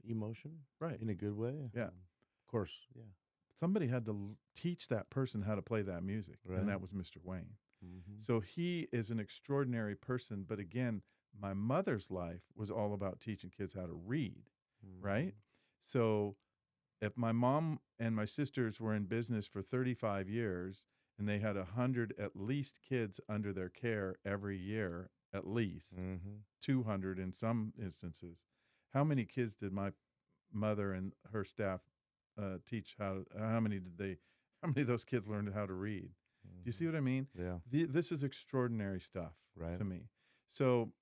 A: Emotion,
B: right,
A: in a good way.
B: Yeah.
A: Of course, yeah.
B: Somebody had to teach that person how to play that music,
A: Right.
B: and that was Mr. Wayne. So he is an extraordinary person, but again, my mother's life was all about teaching kids how to read, right? So if my mom and my sisters were in business for 35 years and they had 100 at least kids under their care every year, at least 200 in some instances, how many kids did my mother and her staff teach how many of those kids learned how to read? Do you see what I mean?
A: Yeah.
B: This is extraordinary stuff
A: Right.
B: to me. So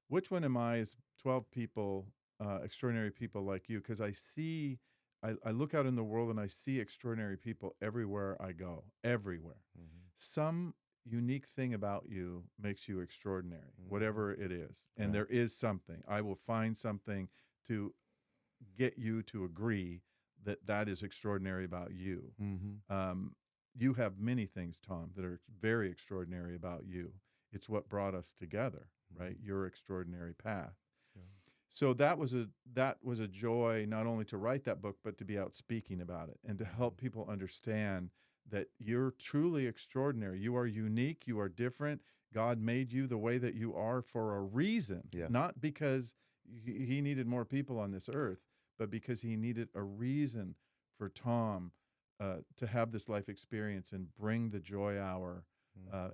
B: which one am I as 12 people, extraordinary people like you? Because I look out in the world and I see extraordinary people everywhere I go, everywhere. Some unique thing about you makes you extraordinary, whatever it is. And
A: Right.
B: there is something. I will find something to get you to agree that that is extraordinary about you. You have many things, Tom, that are very extraordinary about you. It's what brought us together, right? Your extraordinary path.
A: Yeah.
B: So that was a joy not only to write that book, but to be out speaking about it and to help people understand that you're truly extraordinary. You are unique. You are different. God made you the way that you are for a reason, not because he needed more people on this earth, but because he needed a reason for Tom to have this life experience and bring the joy hour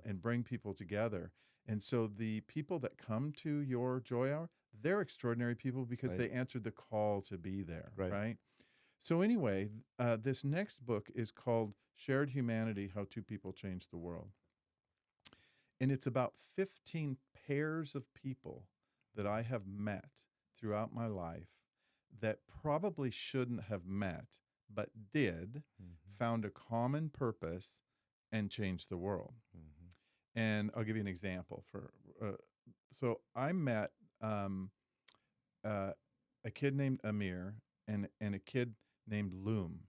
B: and bring people together. And so the people that come to your joy hour, they're extraordinary people because they answered the call to be there, right? So anyway, this next book is called Shared Humanity, How Two People Changed the World. And it's about 15 pairs of people that I have met throughout my life that probably shouldn't have met, but did, found a common purpose, and changed the world. And I'll give you an example. So I met a kid named Amir and a kid named Loom.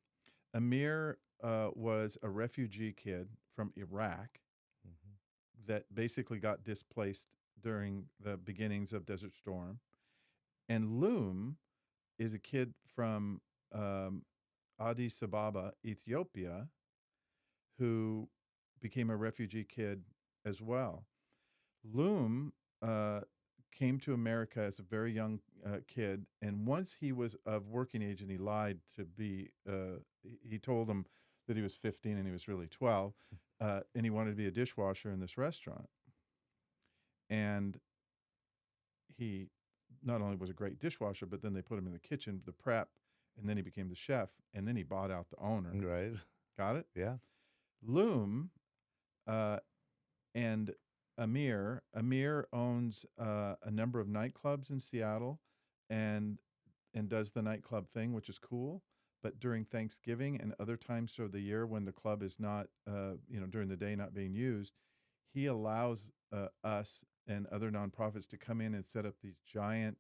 B: Amir was a refugee kid from Iraq that basically got displaced during the beginnings of Desert Storm. And Loom is a kid from Addis Ababa, Ethiopia, who became a refugee kid as well. Loom came to America as a very young kid, and once he was of working age, and he lied to be, he told them that he was 15 and he was really 12, and he wanted to be a dishwasher in this restaurant. And he not only was a great dishwasher, but then they put him in the kitchen, the prep, and then he became the chef, and then he bought out the owner.
A: Right.
B: Got it?
A: Yeah.
B: Loom and Amir owns a number of nightclubs in Seattle and does the nightclub thing, which is cool. But during Thanksgiving and other times of the year when the club is not, during the day not being used, he allows us and other nonprofits to come in and set up these giant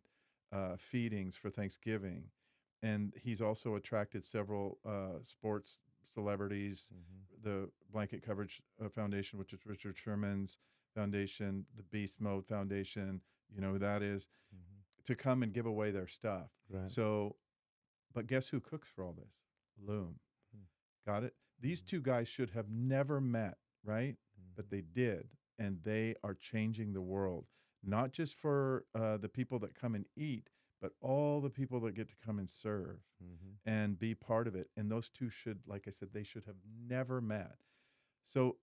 B: feedings for Thanksgiving. And he's also attracted several sports celebrities, the Blanket Coverage Foundation, which is Richard Sherman's foundation, the Beast Mode Foundation, you know who that is, to come and give away their stuff.
A: Right.
B: So, but guess who cooks for all this? Loom. Got it? These two guys should have never met, right? But they did, and they are changing the world, not just for the people that come and eat, but all the people that get to come and serve and be part of it. And those two should, like I said, they should have never met. So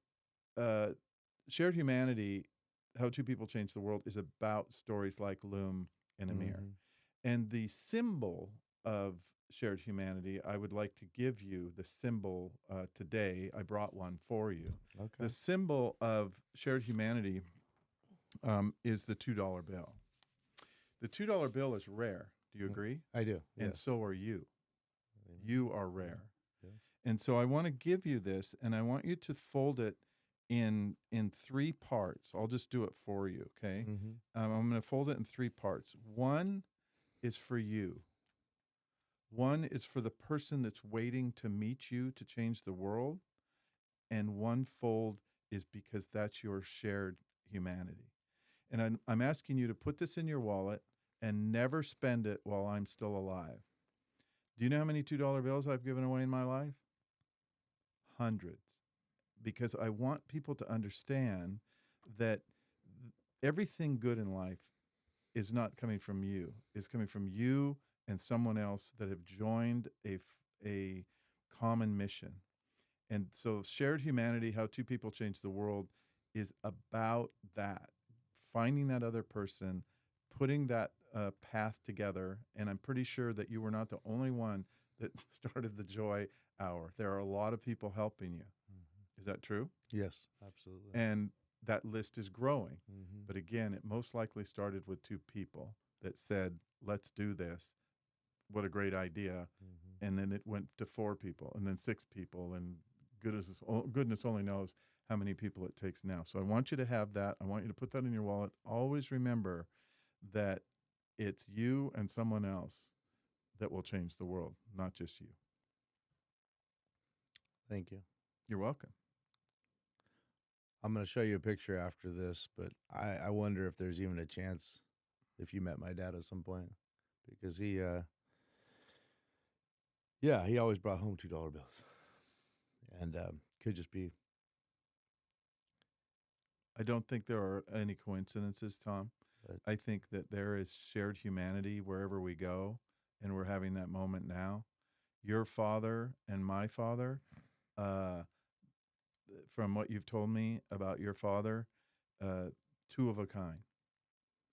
B: Shared Humanity, How Two People Change the World, is about stories like Loom and Amir. And the symbol of shared humanity, I would like to give you the symbol today. I brought one for you.
A: Okay.
B: The symbol of shared humanity is the $2 bill. The $2 bill is rare. Do you agree?
A: I do.
B: And
A: Yes.
B: so are you. You are rare.
A: Yes.
B: And so I want to give you this, and I want you to fold it in 3 parts. I'll just do it for you, okay?
A: Mm-hmm.
B: I'm going to fold it in 3 parts. One is for you. One is for the person that's waiting to meet you to change the world. And one fold is because that's your shared humanity. And I'm asking you to put this in your wallet and never spend it while I'm still alive. Do you know how many $2 bills I've given away in my life? Hundreds. Because I want people to understand that everything good in life is not coming from you. It's coming from you and someone else that have joined a common mission. And so shared humanity, how 2 people change the world, is about that, finding that other person, putting that path together. And I'm pretty sure that you were not the only one that started the Joy Hour. There are a lot of people helping you.
A: Mm-hmm.
B: Is that true?
A: Yes, absolutely.
B: And that list is growing.
A: Mm-hmm.
B: But again, it most likely started with 2 people that said, let's do this. What a great idea.
A: Mm-hmm.
B: And then it went to 4 people and then 6 people. And goodness only knows how many people it takes now. So I want you to have that. I want you to put that in your wallet. Always remember that it's you and someone else that will change the world, not just you.
A: Thank you.
B: You're welcome.
A: I'm going to show you a picture after this, but I wonder if there's even a chance if you met my dad at some point, because he always brought home $2 bills, and could just be.
B: I don't think there are any coincidences, Tom.
A: But
B: I think that there is shared humanity wherever we go, and we're having that moment now. Your father and my father, from what you've told me about your father, 2 of a kind.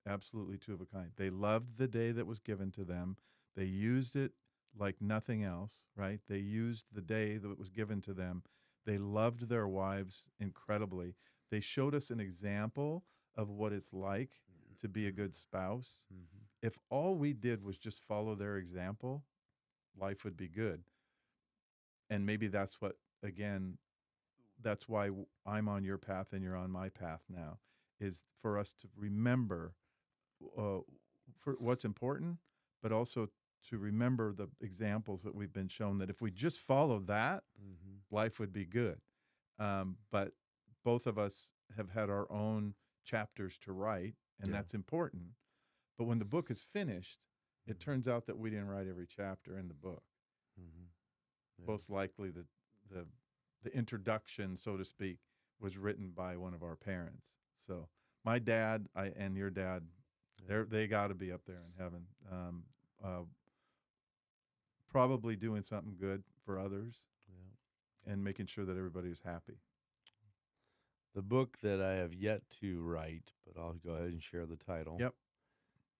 B: Absolutely 2 of a kind. They loved the day that was given to them. They used it like nothing else, right? They used the day that was given to them. They loved their wives incredibly. They showed us an example of what it's like to be a good spouse.
A: Mm-hmm.
B: If all we did was just follow their example, life would be good. And maybe that's what, again, that's why I'm on your path and you're on my path now, is for us to remember for what's important, but also to remember the examples that we've been shown, that if we just follow that,
A: Mm-hmm.
B: life would be good. But both of us have had our own chapters to write, and
A: Yeah.
B: that's important. But when the book is finished, it turns out that we didn't write every chapter in the book.
A: Mm-hmm. Yeah.
B: Most likely the introduction, so to speak, was written by one of our parents. So my dad and your dad, they got to be up there in heaven, probably doing something good for others,
A: Yeah.
B: and making sure that everybody was happy.
A: The book that I have yet to write, but I'll go ahead and share the title.
B: Yep.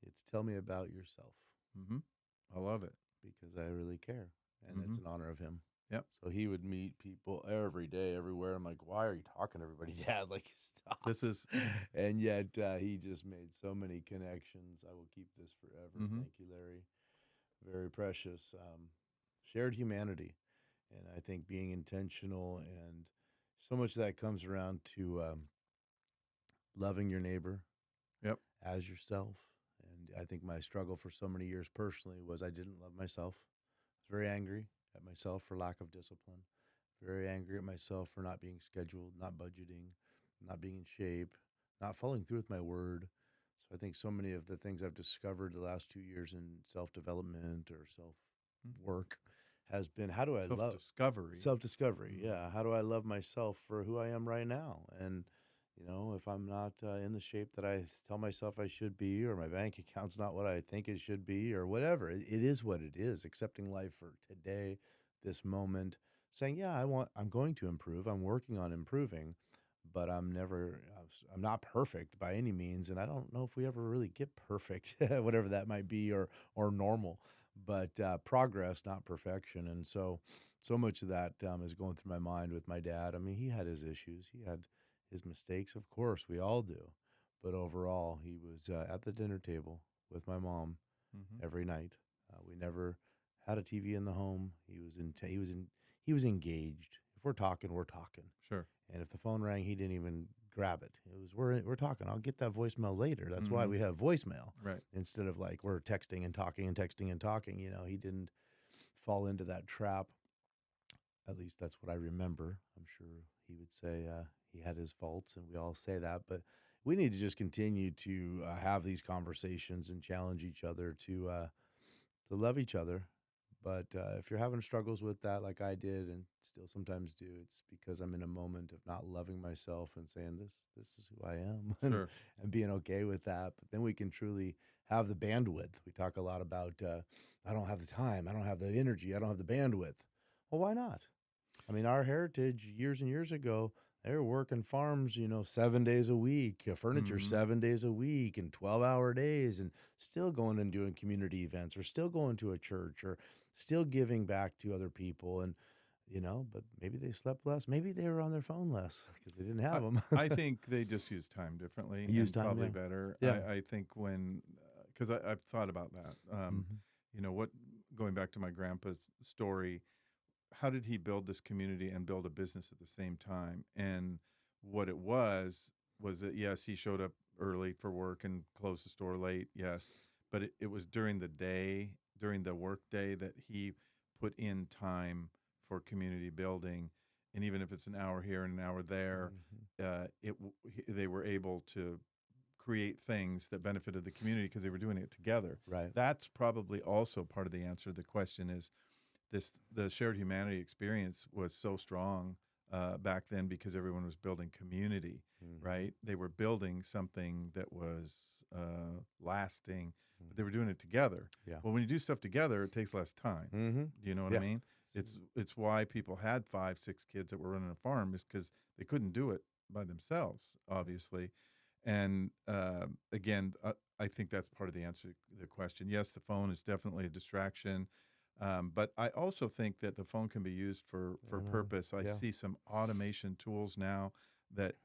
A: It's Tell Me About Yourself,
B: Mm-hmm. I love it.
A: because I really care, and it's in honor of him.
B: Yep.
A: So he would meet people every day, everywhere. I'm like, why are you talking to everybody, Dad? Like, stop.
B: This is
A: And yet he just made so many connections. I will keep this forever.
B: Mhm.
A: Thank you, Larry. Very precious. Shared humanity. And I think being intentional, and so much of that comes around to loving your neighbor
B: Yep.
A: as yourself. And I think my struggle for so many years personally was I didn't love myself. I was very angry at myself for lack of discipline, very angry at myself for not being scheduled, not budgeting, not being in shape, not following through with my word. So I think so many of the things I've discovered the last 2 years in self-development or self-work has been, how do I love
B: self-discovery.
A: self-discovery? Yeah. How do I love myself for who I am right now? And, if I'm not in the shape that I tell myself I should be, or my bank account's not what I think it should be, or whatever, it is what it is. Accepting life for today, this moment, saying, yeah, I'm going to improve. I'm working on improving, but I'm not perfect by any means. And I don't know if we ever really get perfect, whatever that might be, or normal. but progress, not perfection. And so much of that is going through my mind with my dad. I mean, he had his issues, he had his mistakes, of course, we all do. But overall, he was at the dinner table with my mom
B: Hmm.
A: every night. We never had a TV in the home. He was engaged. If we're talking, we're talking.
B: Sure.
A: And if the phone rang, he didn't even grab it. It was we're talking. I'll get that voicemail later. That's why
B: Hmm.
A: we have voicemail
B: Right.
A: instead of like we're texting and talking and texting and talking. You know, he didn't fall into that trap. At least that's what I remember. I'm sure he would say he had his faults, and we all say that. But we need to just continue to have these conversations and challenge each other to love each other. But if you're having struggles with that, like I did, and still sometimes do, it's because I'm in a moment of not loving myself and saying this is who I am,
B: Sure.
A: and being okay with that. But then we can truly have the bandwidth. We talk a lot about I don't have the time, I don't have the energy, I don't have the bandwidth. Well, why not? I mean, our heritage years and years ago, they were working farms, 7 days a week, furniture
B: Hmm.
A: 7 days a week, and 12-hour days, and still going and doing community events, or still going to a church, or still giving back to other people. And, but maybe they slept less. Maybe they were on their phone less because they didn't
B: I,
A: have them.
B: I think they just use time differently
A: Use
B: and
A: time,
B: probably
A: yeah.
B: better.
A: Yeah.
B: I think when, because I've thought about that.
A: Hmm.
B: What going back to my grandpa's story, how did he build this community and build a business at the same time? And what it was that yes, he showed up early for work and closed the store late, yes, but it was during the day, during the work day, that he put in time for community building, and even if it's an hour here and an hour there,
A: Hmm.
B: they were able to create things that benefited the community because they were doing it together.
A: Right.
B: That's probably also part of the answer to the question is the shared humanity experience was so strong back then because everyone was building community,
A: Hmm.
B: right? They were building something that was lasting, but they
A: Hmm.
B: were doing it together.
A: Yeah.
B: Well, when you do stuff together, it takes less time.
A: Hmm.
B: Do you know what I
A: Yeah.
B: mean? It's why people had 5, 6 kids that were running a farm, is because they couldn't do it by themselves, obviously. And again, I think that's part of the answer to the question. Yes, the phone is definitely a distraction. But I also think that the phone can be used for
A: I know.
B: purpose. I
A: Yeah.
B: see some automation tools now that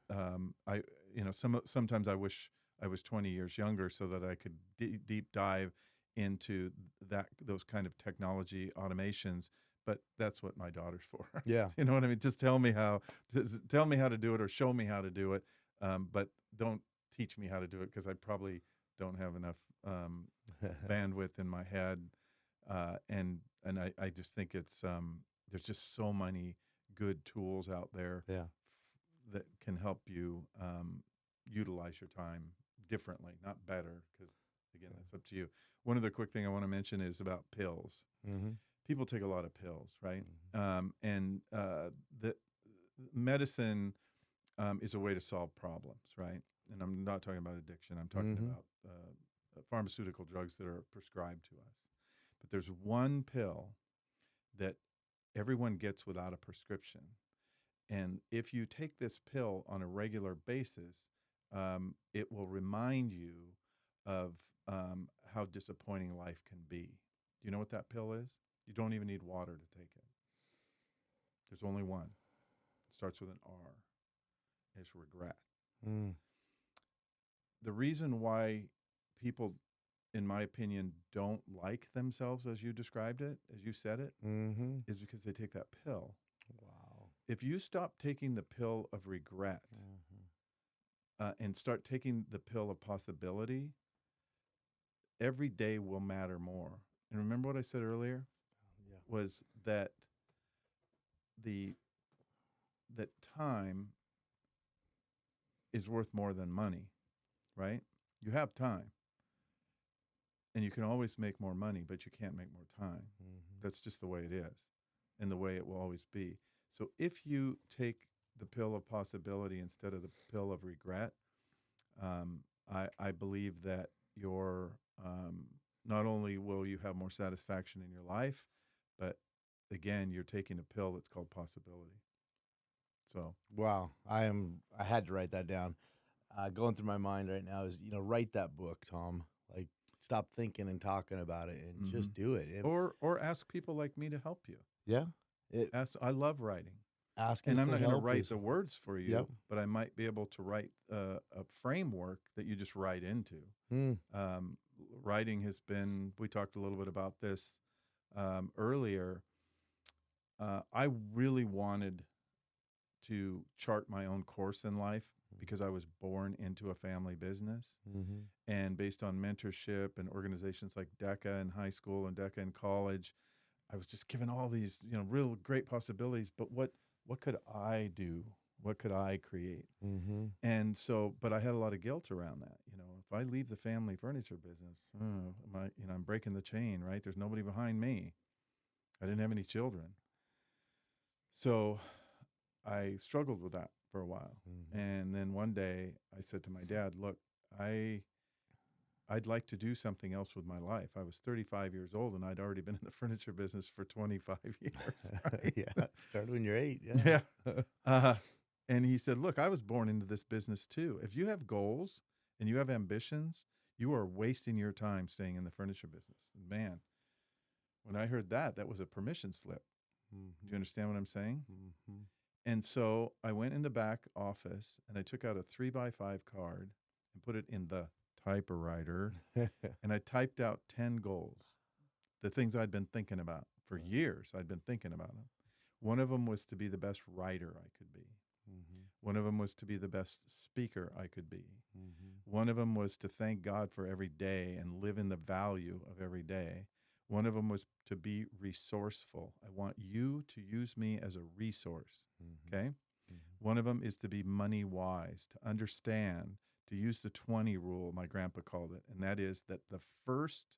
B: sometimes I wish I was 20 years younger so that I could deep dive into those kind of technology automations. But that's what my daughter's for.
A: Yeah.
B: You know what I mean? Just tell me how to do it or show me how to do it. But don't teach me how to do it because I probably don't have enough bandwidth in my head, and I just think it's there's just so many good tools out there
A: Yeah.
B: that can help you utilize your time differently, not better, because again, that's up to you. One other quick thing I want to mention is about pills.
A: Hmm.
B: People take a lot of pills, right?
A: Hmm.
B: And the medicine is a way to solve problems, right? And I'm not talking about addiction. I'm talking
A: Hmm.
B: about pharmaceutical drugs that are prescribed to us. But there's one pill that everyone gets without a prescription. And if you take this pill on a regular basis, it will remind you of how disappointing life can be. Do you know what that pill is? You don't even need water to take it. There's only one. It starts with an R. It's regret.
A: Mm.
B: The reason why people, in my opinion, don't like themselves as you described it, as you said it,
A: Hmm.
B: is because they take that pill.
A: Wow.
B: If you stop taking the pill of regret
A: Hmm.
B: and start taking the pill of possibility, every day will matter more. And remember what I said earlier
A: Yeah.
B: was the that time is worth more than money, right? You have time and you can always make more money, but you can't make more time.
A: Hmm.
B: That's just the way it is and the way it will always be. So if you take the pill of possibility instead of the pill of regret, I believe that your not only will you have more satisfaction in your life, but again, you're taking a pill that's called possibility. So
A: Wow. I had to write that down. Going through my mind right now is, write that book, Tom. Like, stop thinking and talking about it and
B: Mhm.
A: just do it.
B: Or ask people like me to help you.
A: Yeah. It,
B: I love writing.
A: asking
B: And I'm
A: for
B: not gonna
A: help
B: write
A: is,
B: the words for
A: yep.
B: you, but I might be able to write a framework that you just write into.
A: Mm,
B: Um, Writing has been, we talked a little bit about this earlier. I really wanted to chart my own course in life because I was born into a family business.
A: mm-hmm.
B: And based on mentorship and organizations like DECA in high school and DECA in college, I was just given all these, real great possibilities. But what could I do? What could I create?
A: Mm-hmm.
B: And so, but I had a lot of guilt around that. If I leave the family furniture business, I'm breaking the chain, right? There's nobody behind me. I didn't have any children. So I struggled with that for a while.
A: Mm-hmm.
B: And then one day I said to my dad, look, I'd like to do something else with my life. I was 35 years old and I'd already been in the furniture business for 25 years, right?
A: Yeah. Start when you're 8. Yeah.
B: Yeah. Uh, and he said, look, I was born into this business too. If you have goals and you have ambitions, you are wasting your time staying in the furniture business. And man, when I heard that, that was a permission slip. Do you understand what I'm saying?
A: Mm-hmm.
B: And so I went in the back office and I took out a 3x5 card and put it in the typewriter and I typed out 10 goals, the things I'd been thinking about for years. I'd been thinking about them. One of them was to be the best writer I could be.
A: Mm-hmm.
B: One of them was to be the best speaker I could be.
A: Mm-hmm.
B: One of them was to thank God for every day and live in the value of every day. One of them was to be resourceful. I want you to use me as a resource.
A: Mm-hmm.
B: Okay.
A: Mm-hmm.
B: One of them is to be money wise, to understand, to use the 20 rule, my grandpa called it. And that is that the first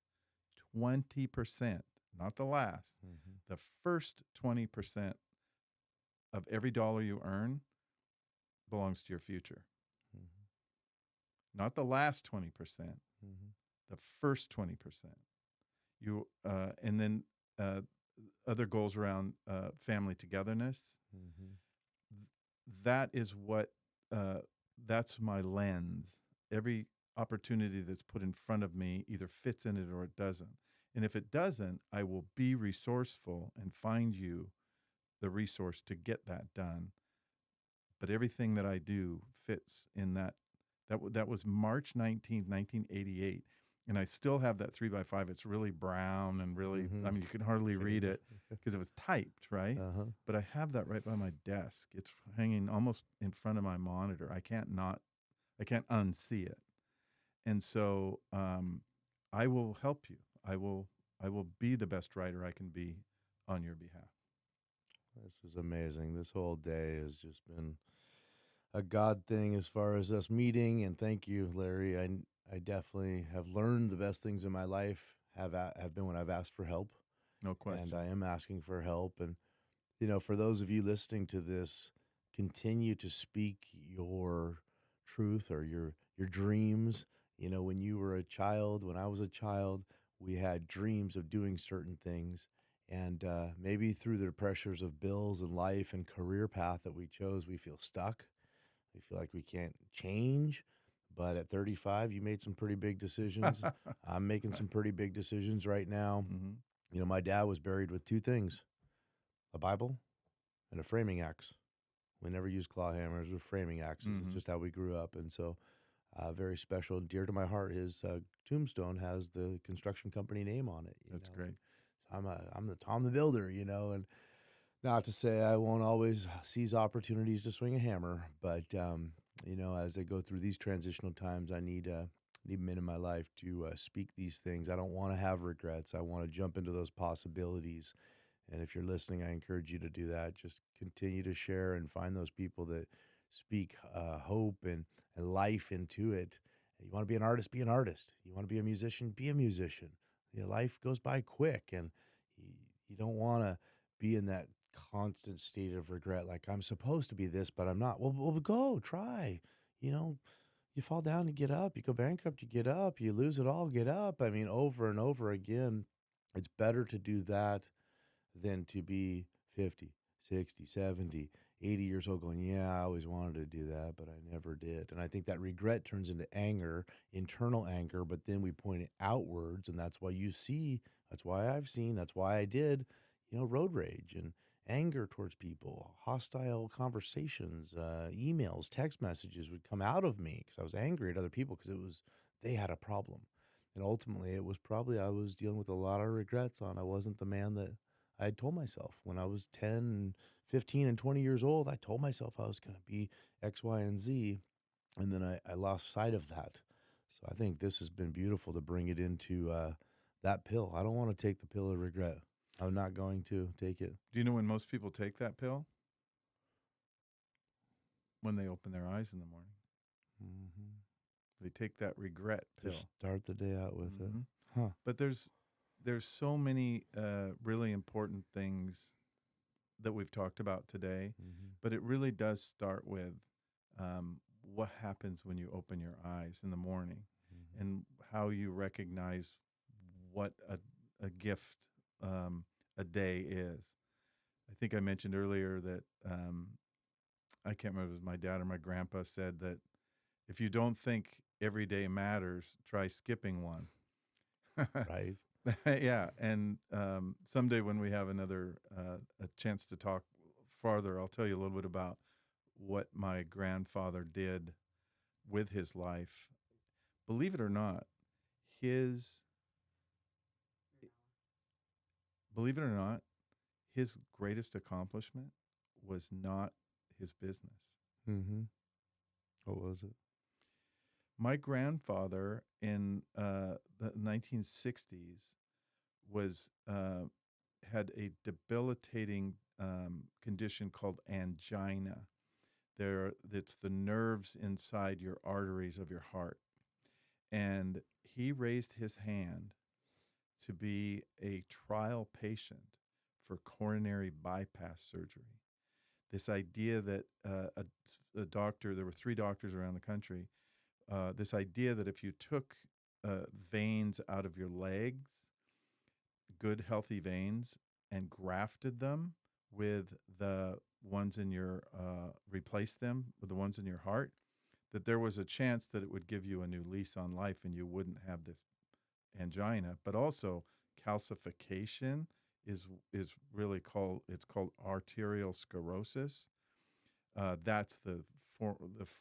B: 20%, not the last,
A: Mm-hmm.
B: the first 20% of every dollar you earn belongs to your future. Not the last 20%,
A: Mm-hmm.
B: the first 20%. And then other goals around family togetherness.
A: Mm-hmm.
B: That is that's my lens. Every opportunity that's put in front of me either fits in it or it doesn't. And if it doesn't, I will be resourceful and find you the resource to get that done. But everything that I do fits in that. That was March 19th, 1988. And I still have that 3x5. It's really brown and really,
A: Mm-hmm.
B: I mean, you can hardly read it because it was typed, right?
A: Uh-huh.
B: But I have that right by my desk. It's hanging almost in front of my monitor. I can't unsee it. And so I will help you. I will be the best writer I can be on your behalf.
A: This is amazing. This whole day has just been a God thing as far as us meeting. And thank you, Larry. I definitely have learned the best things in my life have been when I've asked for help,
B: No
A: and
B: question.
A: I am asking for help. And for those of you listening to this, continue to speak your truth or your dreams. When you were a child, when I was a child, we had dreams of doing certain things. And maybe through the pressures of bills and life and career path that we chose, we feel stuck. We feel like we can't change. But at 35, you made some pretty big decisions. I'm making some pretty big decisions right now.
B: Mm-hmm.
A: My dad was buried with 2 things: a Bible and a framing axe. We never used claw hammers with framing axes. It's
B: Mm-hmm.
A: just how we grew up. And so, very special and dear to my heart. His tombstone has the construction company name on it.
B: That's great.
A: I'm the Tom the Builder, and not to say I won't always seize opportunities to swing a hammer, but as I go through these transitional times, I need men in my life to speak these things. I don't want to have regrets. I want to jump into those possibilities. And if you're listening, I encourage you to do that. Just continue to share and find those people that speak hope and life into it. You want to be an artist, be an artist. You want to be a musician, be a musician. Life goes by quick, and you don't want to be in that constant state of regret. Like, I'm supposed to be this, but I'm not. Well, go try. You fall down, you get up. You go bankrupt, you get up. You lose it all, get up. I mean, over and over again. It's better to do that than to be 50, 60, 70, 80 years old going, yeah, I always wanted to do that, but I never did. And I think that regret turns into anger, internal anger, but then we point it outwards. And that's why that's why I've seen, that's why I did, road rage and anger towards people, hostile conversations, emails, text messages would come out of me because I was angry at other people because they had a problem. And ultimately, it was probably I was dealing with a lot of regrets on I wasn't the man that I had told myself when I was 10 and 15 and 20 years old. I told myself I was going to be X, Y, and Z. And then I lost sight of that. So I think this has been beautiful to bring it into that pill. I don't want to take the pill of regret. I'm not going to take it.
B: Do you know when most people take that pill? When they open their eyes in the morning.
A: Mm-hmm.
B: They take that regret pill.
A: Just start the day out with it.
B: Huh. But there's so many really important things that we've talked about today. But it really does start with what happens when you open your eyes in the morning and how you recognize what a gift a day is. I think I mentioned earlier that I can't remember if it was my dad or my grandpa said that if you don't think every day matters, try skipping one.
A: Right.
B: Yeah. And someday when we have another a chance to talk farther, I'll tell you a little bit about what my grandfather did with his life. Believe it or not, his greatest accomplishment was not his business.
A: Mm-hmm. What was it?
B: My grandfather in the 1960s was had a debilitating condition called angina. It's the nerves inside your arteries of your heart. And he raised his hand to be a trial patient for coronary bypass surgery. This idea that a doctor, there were 3 doctors around the country, this idea that if you took veins out of your legs, good healthy veins, and grafted them with the ones in your, replace them with the ones in your heart, that there was a chance that it would give you a new lease on life and you wouldn't have this angina. But also calcification is really called arterial sclerosis. That's the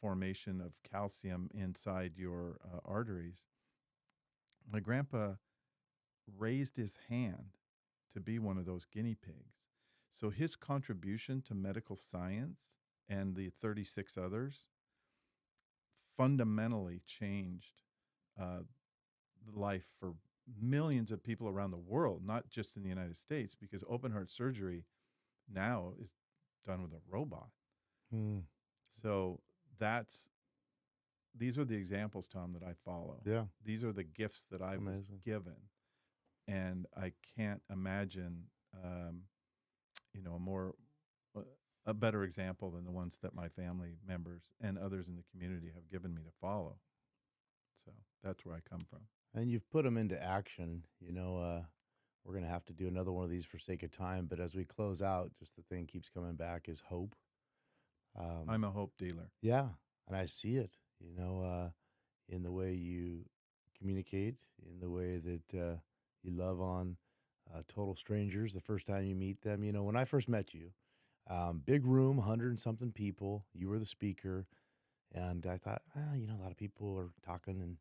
B: formation of calcium inside your arteries. My grandpa raised his hand to be one of those guinea pigs. So his contribution to medical science and the 36 others fundamentally changed life for millions of people around the world, not just in the United States, because open heart surgery now is done with a robot. So these are the examples, Tom, that I follow.
A: Yeah.
B: These are the gifts that I was given. And I can't imagine, a better example than the ones that my family members and others in the community have given me to follow. So that's where I come from.
A: And you've put them into action. We're going to have to do another one of these for sake of time. But as we close out, just the thing keeps coming back is hope.
B: I'm a hope dealer.
A: Yeah. And I see it, in the way you communicate, in the way that you love on total strangers the first time you meet them. When I first met you, big room, 100 and something people, you were the speaker. And I thought, a lot of people are talking and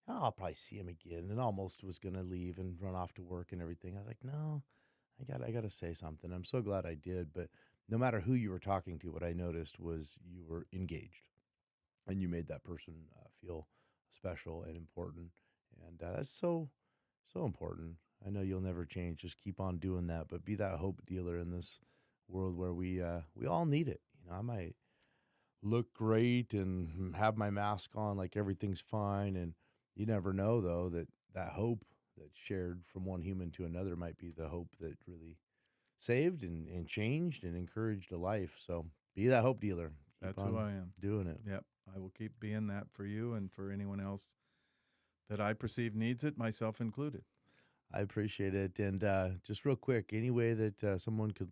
A: I'll probably see him again, and almost was going to leave and run off to work and everything. I was like, no, I got to say something. I'm so glad I did. But no matter who you were talking to, what I noticed was you were engaged and you made that person feel special and important. And that's so, so important. I know you'll never change. Just keep on doing that, but be that hope dealer in this world where we all need it. I might look great and have my mask on like everything's fine, and you never know, though, that hope that's shared from one human to another might be the hope that really saved and changed and encouraged a life. So be that hope dealer.
B: That's who I am.
A: Doing it.
B: Yep. I will keep being that for you and for anyone else that I perceive needs it, myself included.
A: I appreciate it. And just real quick, any way that someone could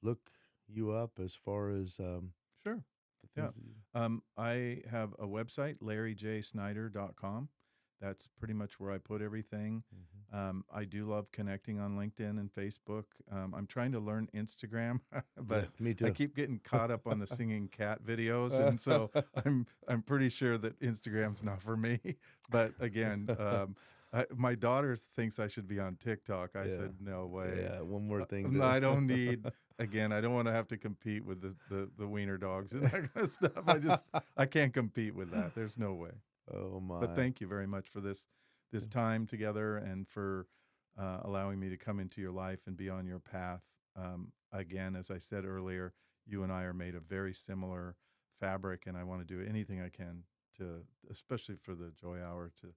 A: look you up as far as
B: Sure.
A: the
B: Yeah.
A: things that you
B: I have a website, larryjsnyder.com. That's pretty much where I put everything. I do love connecting on LinkedIn and Facebook. I'm trying to learn Instagram,
A: Yeah,
B: but
A: me
B: I
A: too.
B: keep getting caught up on the singing cat videos, and so I'm pretty sure that Instagram's not for me. But again, my daughter thinks I should be on TikTok. I
A: Yeah.
B: said no way.
A: Yeah, one more thing
B: No,
A: to
B: I don't need. Again, I don't want to have to compete with the wiener dogs and that kind of stuff. I can't compete with that. There's no way.
A: Oh
B: But
A: my.
B: thank you very much for this time together and for allowing me to come into your life and be on your path. Again, as I said earlier, you and I are made of very similar fabric, and I want to do anything I can to, especially for the Joy Hour, to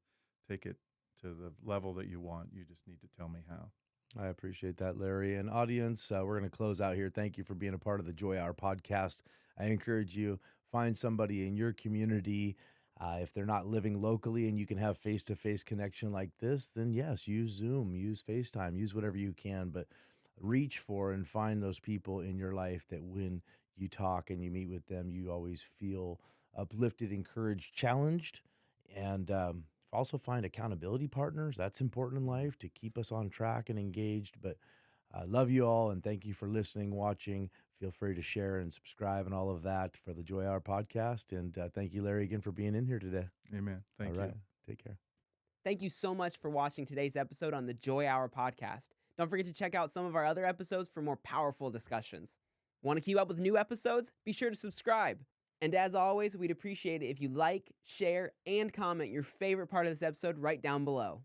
B: take it to the level that you want. You just need to tell me how.
A: I appreciate that, Larry. And audience, we're going to close out here. Thank you for being a part of the Joy Hour podcast. I encourage you, find somebody in your community. If they're not living locally and you can have face-to-face connection like this, then yes, use Zoom, use FaceTime, use whatever you can, but reach for and find those people in your life that when you talk and you meet with them, you always feel uplifted, encouraged, challenged, and also find accountability partners. That's important in life to keep us on track and engaged. But I love you all and thank you for listening, watching. Feel free to share and subscribe and all of that for the Joy Hour podcast. And thank you, Larry, again for being in here today.
B: Amen. Thank
A: All right.
B: you.
A: Take care.
C: Thank you so much for watching today's episode on the Joy Hour podcast. Don't forget to check out some of our other episodes for more powerful discussions. Want to keep up with new episodes? Be sure to subscribe. And as always, we'd appreciate it if you like, share, and comment your favorite part of this episode right down below.